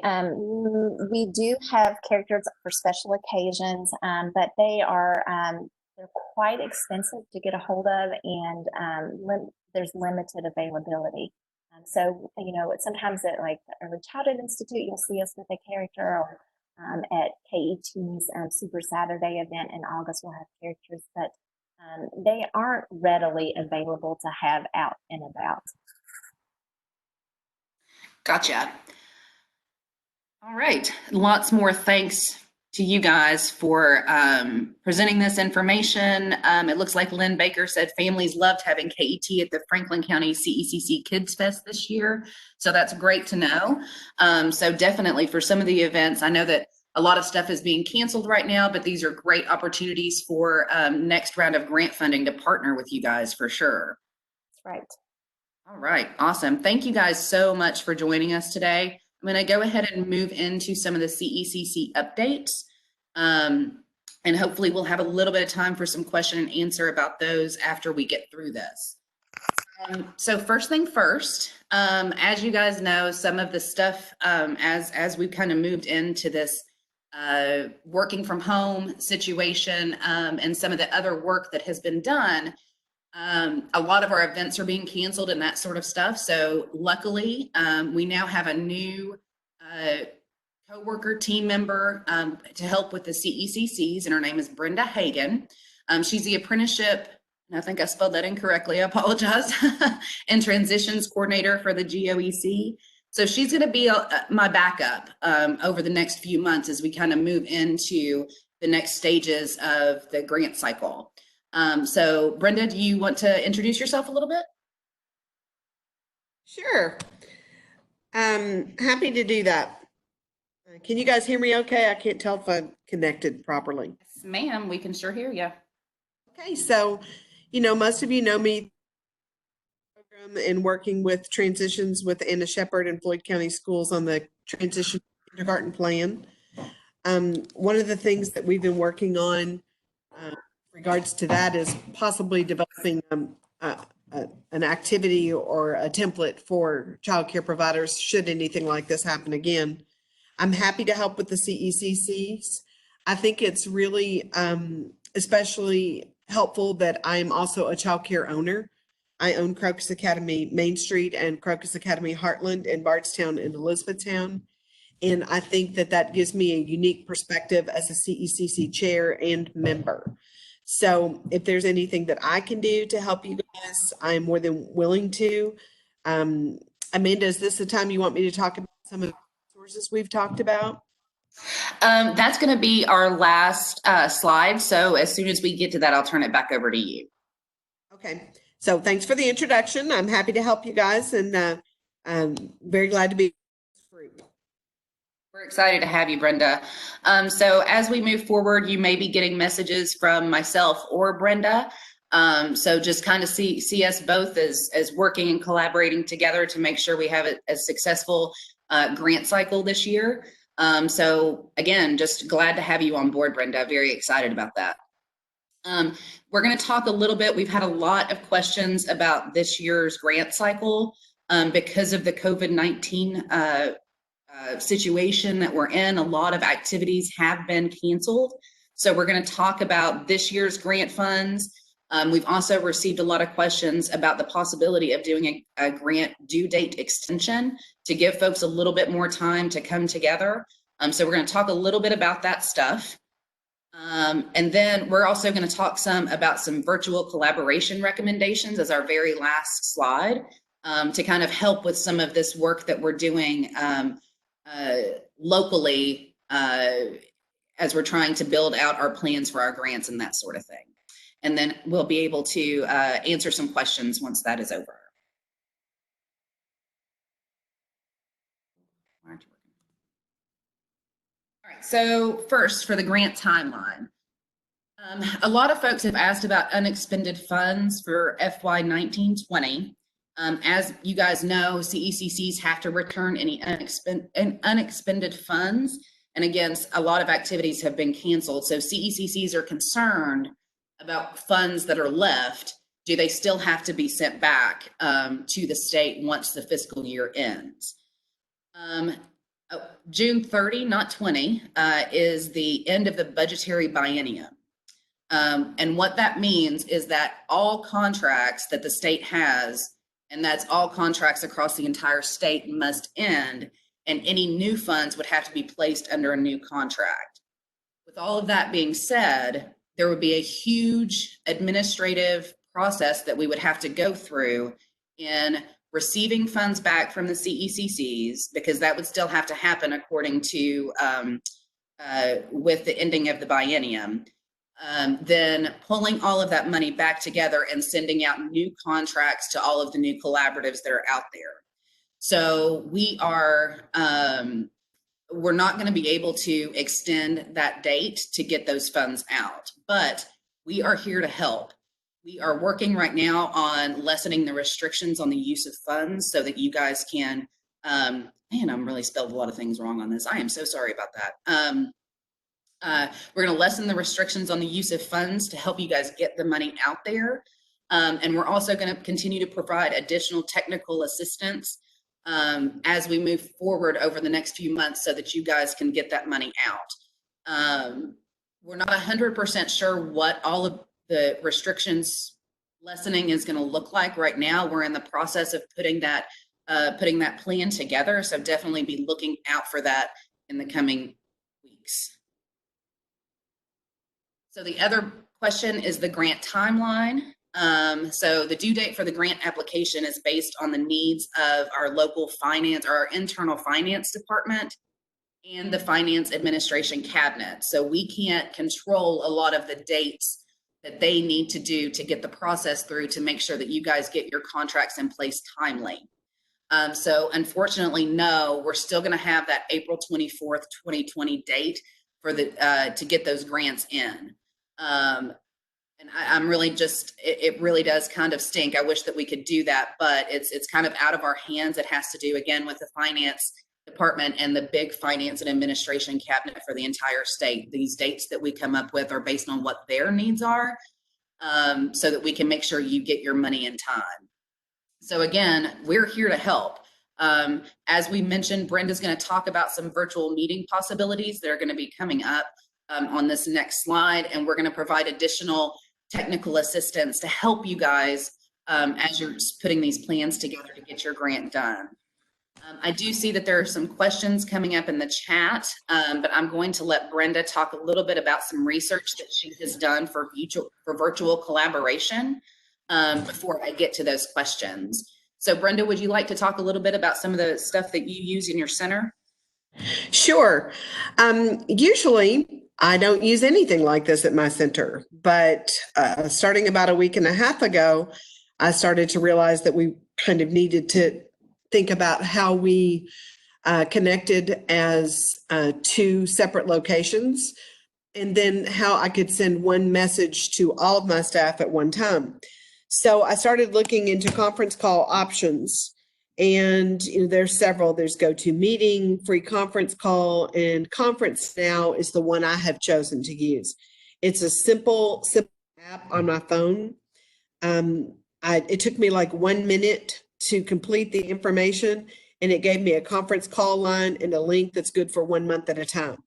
We do have characters for special occasions, but they're quite expensive to get a hold of, and there's limited availability. So, sometimes at like the Early Childhood Institute, you'll see us with a character, or at KET's Super Saturday event in August, we'll have characters, but they aren't readily available to have out and about. Gotcha. All right. Lots more thanks to you guys for presenting this information. It looks like Lynn Baker said families loved having KET at the Franklin County CECC Kids Fest this year. So that's great to know. So definitely for some of the events, I know that a lot of stuff is being canceled right now, but these are great opportunities for next round of grant funding to partner with you guys for sure. That's right. All right, awesome. Thank you guys so much for joining us today. I'm going to go ahead and move into some of the CECC updates. And hopefully we'll have a little bit of time for some question and answer about those after we get through this. So first thing first, As you guys know, some of the stuff, as we've kind of moved into this working from home situation, and some of the other work that has been done, a lot of our events are being canceled and that sort of stuff. So luckily, we now have a new co-worker team member to help with the CECCs, and her name is Brenda Hagan. She's the apprenticeship, and I think I spelled that incorrectly, I apologize, and transitions coordinator for the GOEC. So she's going to be my backup over the next few months as we kind of move into the next stages of the grant cycle. So Brenda, do you want to introduce yourself a little bit? Sure. Happy to do that. Can you guys hear me okay? I can't tell if I'm connected properly. Yes, ma'am, we can sure hear you. Okay, so, most of you know me program in working with transitions with Anna Shepherd and Floyd County Schools on the transition kindergarten plan. One of the things that we've been working on regards to that is possibly developing an activity or a template for child care providers should anything like this happen again. I'm happy to help with the CECCs. I think it's really especially helpful that I'm also a child care owner. I own Crocus Academy Main Street and Crocus Academy Heartland in Bardstown and Elizabethtown. And I think that that gives me a unique perspective as a CECC chair and member. So if there's anything that I can do to help you guys, I'm more than willing to. Amanda, is this the time you want me to talk about some of the resources we've talked about? That's going to be our last slide. So as soon as we get to that, I'll turn it back over to you. Okay. So thanks for the introduction. I'm happy to help you guys, and I'm very glad to be in this group. We're excited to have you, Brenda. So as we move forward, you may be getting messages from myself or Brenda. So just kind of see us both as working and collaborating together to make sure we have a successful grant cycle this year. So again, just glad to have you on board, Brenda. Very excited about that. We're going to talk a little bit. We've had a lot of questions about this year's grant cycle because of the COVID-19 situation that we're in. A lot of activities have been canceled. So we're going to talk about this year's grant funds. We've also received a lot of questions about the possibility of doing a grant due date extension to give folks a little bit more time to come together. So we're going to talk a little bit about that stuff. And then we're also going to talk about some virtual collaboration recommendations as our very last slide to kind of help with some of this work that we're doing locally as we're trying to build out our plans for our grants and that sort of thing. And then we'll be able to answer some questions once that is over. All right, so first for the grant timeline. A lot of folks have asked about unexpended funds for FY 19-20. As you guys know, CECCs have to return any unexpended funds. And again, a lot of activities have been canceled. So CECCs are concerned about funds that are left. Do they still have to be sent back to the state once the fiscal year ends? June 30, not 20, is the end of the budgetary biennium. And what that means is that all contracts that the state has, and that's all contracts across the entire state, must end, and any new funds would have to be placed under a new contract. With all of that being said, there would be a huge administrative process that we would have to go through in receiving funds back from the CECCs, because that would still have to happen according to with the ending of the biennium. Then pulling all of that money back together and sending out new contracts to all of the new collaboratives that are out there. So we are, we're not going to be able to extend that date to get those funds out, but we are here to help. We are working right now on lessening the restrictions on the use of funds so that you guys can, man, I'm really spelled a lot of things wrong on this. I am so sorry about that. We're going to lessen the restrictions on the use of funds to help you guys get the money out there. And we're also going to continue to provide additional technical assistance as we move forward over the next few months so that you guys can get that money out. We're not 100% sure what all of the restrictions lessening is going to look like right now. We're in the process of putting that plan together. So definitely be looking out for that in the coming weeks. So the other question is the grant timeline. So the due date for the grant application is based on the needs of our local finance or our internal finance department and the finance administration cabinet. So we can't control a lot of the dates that they need to do to get the process through to make sure that you guys get your contracts in place timely. So unfortunately, no, we're still going to have that April 24th, 2020 date for the to get those grants in. And I'm really just, it really does kind of stink. I wish that we could do that, but it's kind of out of our hands. It has to do again with the finance department and the big finance and administration cabinet for the entire state. These dates that we come up with are based on what their needs are, so that we can make sure you get your money in time. So again, we're here to help. As we mentioned, Brenda's going to talk about some virtual meeting possibilities that are going to be coming up on this next slide, and we're going to provide additional technical assistance to help you guys as you're putting these plans together to get your grant done. I do see that there are some questions coming up in the chat, but I'm going to let Brenda talk a little bit about some research that she has done for virtual collaboration before I get to those questions. So Brenda, would you like to talk a little bit about some of the stuff that you use in your center? Sure. Usually I don't use anything like this at my center, but starting about a week and a half ago, I started to realize that we kind of needed to think about how we connected as two separate locations, and then how I could send one message to all of my staff at one time. So I started looking into conference call options, and there's several. There's GoToMeeting, free conference call, and Conference Now is the one I have chosen to use. It's a simple app on my phone. It took me like 1 minute to complete the information, and it gave me a conference call line and a link that's good for 1 month at a time.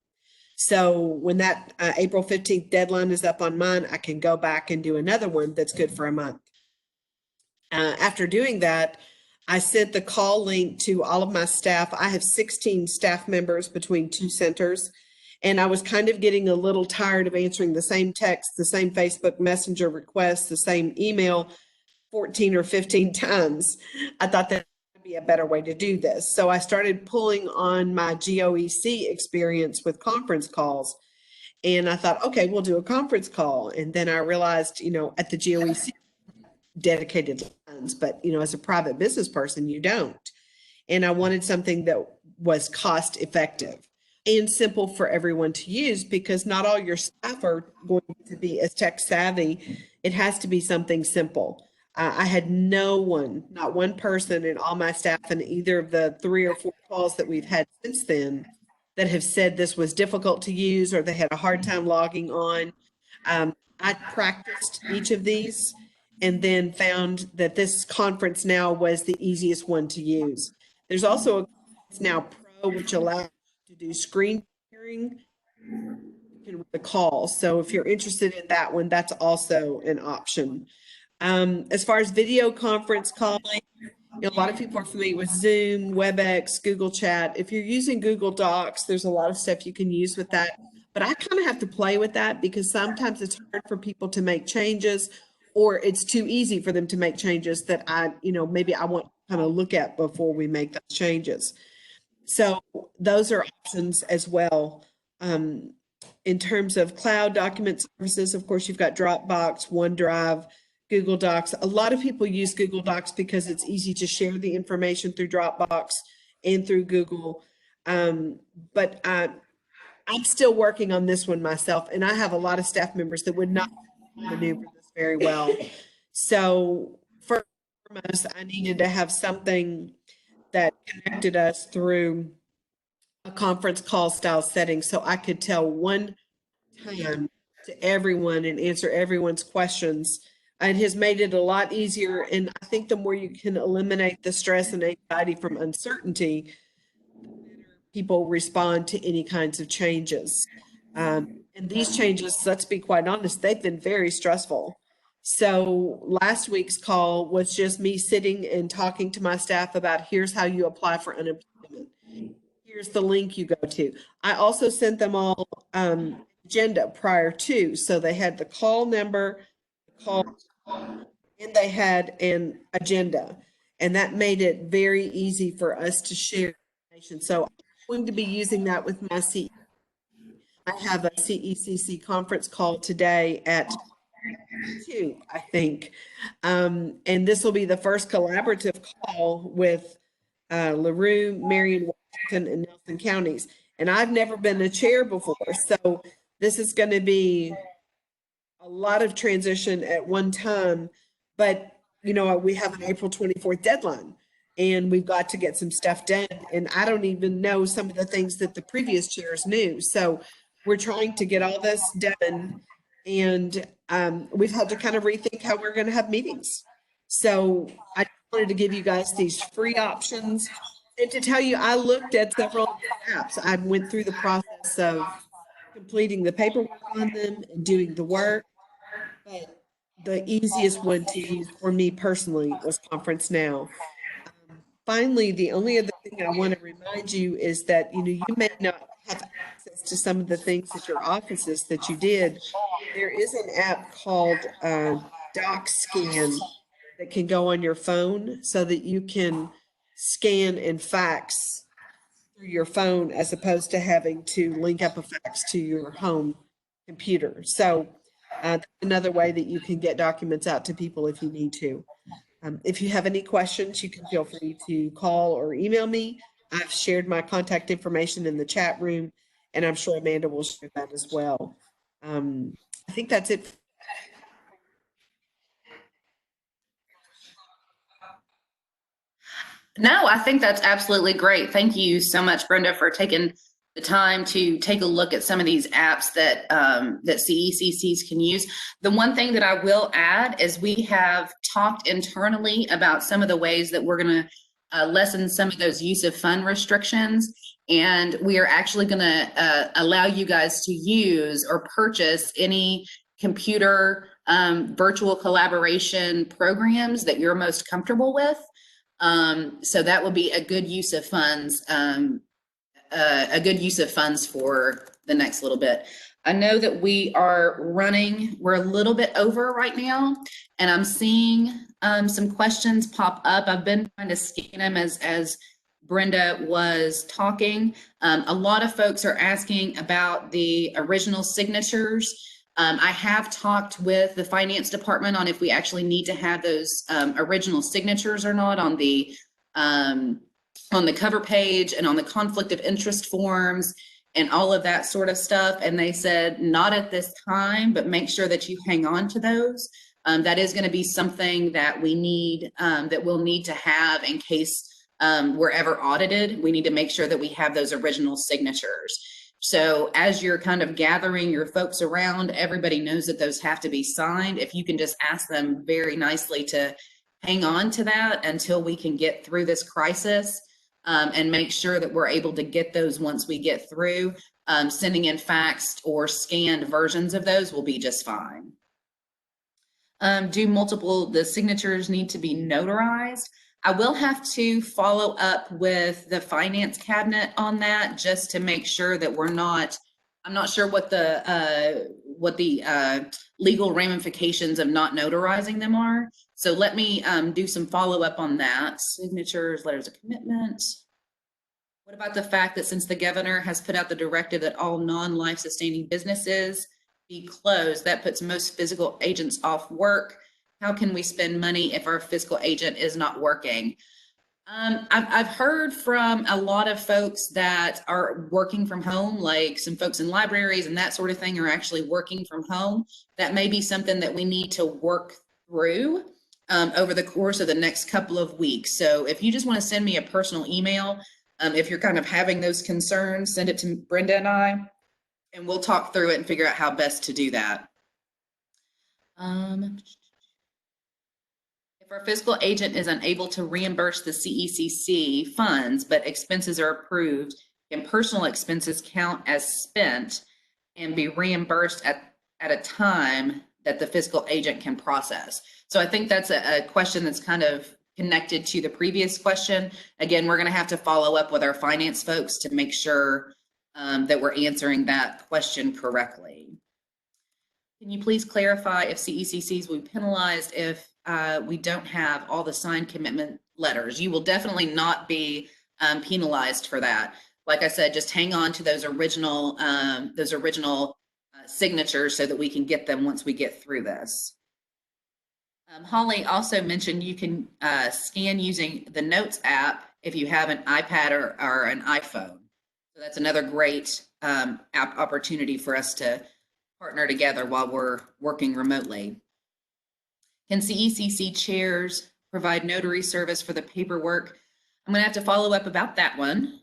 So when that April 15th deadline is up on mine, I can go back and do another one that's good for a month. After doing that, I sent the call link to all of my staff. I have 16 staff members between two centers, and I was kind of getting a little tired of answering the same text, the same Facebook Messenger requests, the same email 14 or 15 times. I thought that would be a better way to do this. So I started pulling on my GOEC experience with conference calls. And I thought, okay, we'll do a conference call. And then I realized, at the GOEC, dedicated lines, but, as a private business person, you don't. And I wanted something that was cost effective and simple for everyone to use, because not all your staff are going to be as tech savvy. It has to be something simple. I had not one person in all my staff in either of the 3 or 4 calls that we've had since then that have said this was difficult to use or they had a hard time logging on. I practiced each of these and then found that this Conference Now was the easiest one to use. There's also a Conference Now Pro, which allows you to do screen sharing with the call. So if you're interested in that one, that's also an option. As far as video conference calling, a lot of people are familiar with Zoom, WebEx, Google Chat. If you're using Google Docs, there's a lot of stuff you can use with that. But I kind of have to play with that because sometimes it's hard for people to make changes, or it's too easy for them to make changes that maybe I want to kind of look at before we make those changes. So those are options as well. In terms of cloud document services, of course, you've got Dropbox, OneDrive, Google Docs. A lot of people use Google Docs because it's easy to share the information through Dropbox and through Google. But I'm still working on this one myself, and I have a lot of staff members that would not maneuver this very well. So foremost, I needed to have something that connected us through a conference call style setting so I could tell one time to everyone and answer everyone's questions It has made it a lot easier. And I think the more you can eliminate the stress and anxiety from uncertainty, people respond to any kinds of changes. And these changes, let's be quite honest, they've been very stressful. So last week's call was just me sitting and talking to my staff about here's how you apply for unemployment. Here's the link you go to. I also sent them all agenda prior to, so they had the call number, the call, and they had an agenda, and that made it very easy for us to share information. So I'm going to be using that with my CE. I have a CECC conference call today at 2, I think. And this will be the first collaborative call with LaRue, Marion, Washington, and Nelson counties. And I've never been a chair before. So this is going to be a lot of transition at one time. But, you know, we have an April 24th deadline. And we've got to get some stuff done. And I don't even know some of the things that the previous chairs knew. So we're trying to get all this done. And we've had to kind of rethink how we're going to have meetings. So I wanted to give you guys these free options. And to tell you, I looked at several apps. I went through the process of completing the paperwork on them and doing the work. But the easiest one to use for me personally was Conference Now. Finally, the only other thing I want to remind you is that, you know, you may not have access to some of the things at your offices that you did. There is an app called DocScan that can go on your phone so that you can scan and fax through your phone as opposed to having to link up a fax to your home computer. So that's another way that you can get documents out to people if you need to. If you have any questions, you can feel free to call or email me. I've shared my contact information in the chat room, and I'm sure Amanda will share that as well. I think that's it. No, I think that's absolutely great. Thank you so much, Brenda, for taking the time to take a look at some of these apps that that CECCs can use. The one thing that I will add is we have talked internally about some of the ways that we're going to lessen some of those use of fund restrictions, and we are actually going to allow you guys to use or purchase any computer virtual collaboration programs that you're most comfortable with. So that will be a good use of funds, for the next little bit. I know that we're a little bit over right now, and I'm seeing some questions pop up. I've been trying to scan them as Brenda was talking. A lot of folks are asking about the original signatures. I have talked with the finance department on if we actually need to have those original signatures or not on the cover page and on the conflict of interest forms and all of that sort of stuff. And they said, not at this time, but make sure that you hang on to those. That is going to be something that we need, that we'll need to have in case we're ever audited. We need to make sure that we have those original signatures. So as you're kind of gathering your folks around, everybody knows that those have to be signed. If you can just ask them very nicely to hang on to that until we can get through this crisis, and make sure that we're able to get those once we get through. Sending in faxed or scanned versions of those will be just fine. Do the signatures need to be notarized? I will have to follow up with the finance cabinet on that just to make sure that I'm not sure what the legal ramifications of not notarizing them are. So let me do some follow up on that. Signatures, letters of commitment. What about the fact that since the governor has put out the directive that all non-life sustaining businesses be closed, that puts most physical agents off work? How can we spend money if our fiscal agent is not working? I've heard from a lot of folks that are working from home, like some folks in libraries and that sort of thing are actually working from home. That may be something that we need to work through over the course of the next couple of weeks. So if you just want to send me a personal email, if you're kind of having those concerns, send it to Brenda and I, and we'll talk through it and figure out how best to do that. If our fiscal agent is unable to reimburse the CECC funds, but expenses are approved, can personal expenses count as spent and be reimbursed at a time that the fiscal agent can process? So I think that's a question that's kind of connected to the previous question. Again, we're going to have to follow up with our finance folks to make sure that we're answering that question correctly. Can you please clarify if CECCs will be penalized if we don't have all the signed commitment letters? You will definitely not be penalized for that. Like I said, just hang on to those original signatures so that we can get them once we get through this. Holly also mentioned you can scan using the Notes app if you have an iPad or an iPhone. So that's another great app opportunity for us to partner together while we're working remotely. Can CECC chairs provide notary service for the paperwork? I'm going to have to follow up about that one.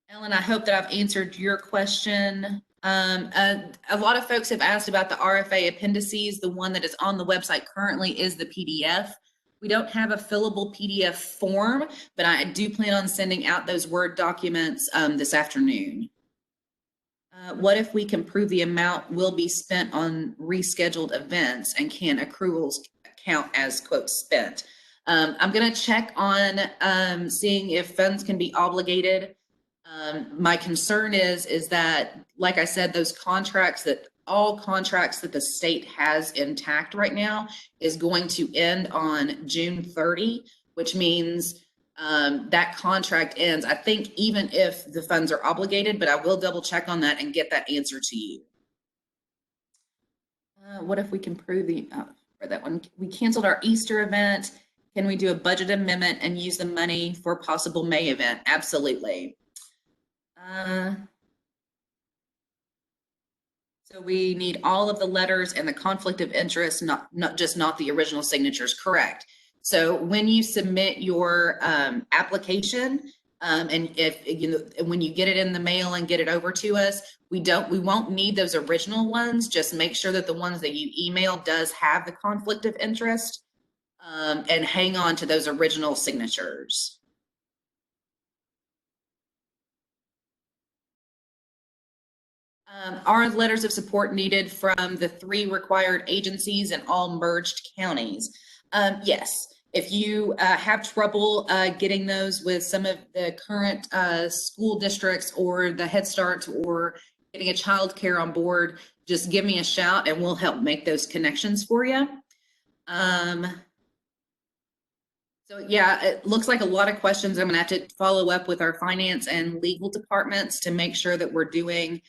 Ellen, I hope that I've answered your question. A lot of folks have asked about the RFA appendices. The one that is on the website currently is the PDF. We don't have a fillable PDF form, but I do plan on sending out those Word documents this afternoon. What if we can prove the amount will be spent on rescheduled events, and can accruals count as, quote, spent? I'm going to check on seeing if funds can be obligated. My concern is that, like I said, all contracts that the state has intact right now is going to end on June 30, which means that contract ends, I think, even if the funds are obligated, but I will double check on that and get that answer to you. What if we can prove for that one? We canceled our Easter event. Can we do a budget amendment and use the money for a possible May event? Absolutely. So we need all of the letters and the conflict of interest, not the original signatures. Correct. So when you submit your application, and when you get it in the mail and get it over to us, we won't need those original ones. Just make sure that the ones that you email does have the conflict of interest, and hang on to those original signatures. Are letters of support needed from the 3 required agencies in all merged counties? Yes. If you have trouble getting those with some of the current school districts or the Head Start or getting a child care on board, just give me a shout and we'll help make those connections for you. So yeah, it looks like a lot of questions. I'm gonna have to follow up with our finance and legal departments to make sure that we're doing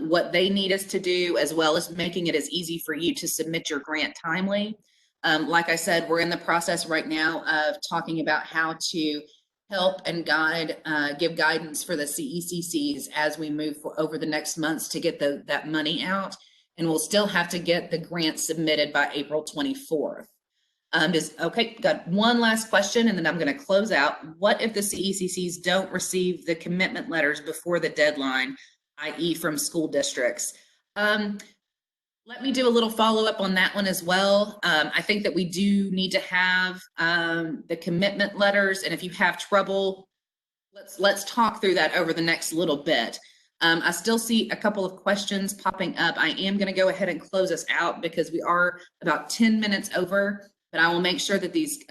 what they need us to do, as well as making it as easy for you to submit your grant timely. Like I said, we're in the process right now of talking about how to help and guide, give guidance for the CECCs as we move over the next months to get that money out. And we'll still have to get the grant submitted by April 24th. Okay, got one last question and then I'm going to close out. What if the CECCs don't receive the commitment letters before the deadline, i.e. from school districts? Let me do a little follow-up on that one as well. I think that we do need to have the commitment letters, and if you have trouble, let's talk through that over the next little bit. I still see a couple of questions popping up. I am going to go ahead and close us out because we are about 10 minutes over, but I will make sure that these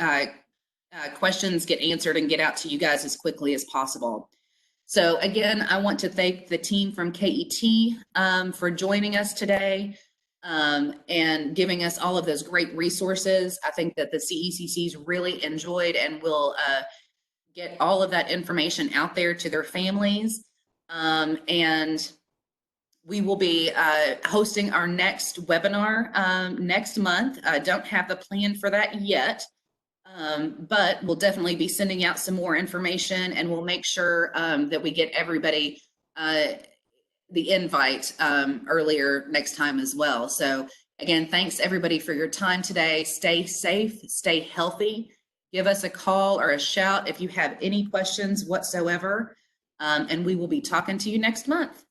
questions get answered and get out to you guys as quickly as possible. So again, I want to thank the team from KET for joining us today and giving us all of those great resources. I think that the CECCs really enjoyed and will get all of that information out there to their families. And we will be hosting our next webinar next month. I don't have the plan for that yet. But we'll definitely be sending out some more information, and we'll make sure that we get everybody the invite earlier next time as well. So again, thanks everybody for your time today. Stay safe, stay healthy. Give us a call or a shout if you have any questions whatsoever, and we will be talking to you next month.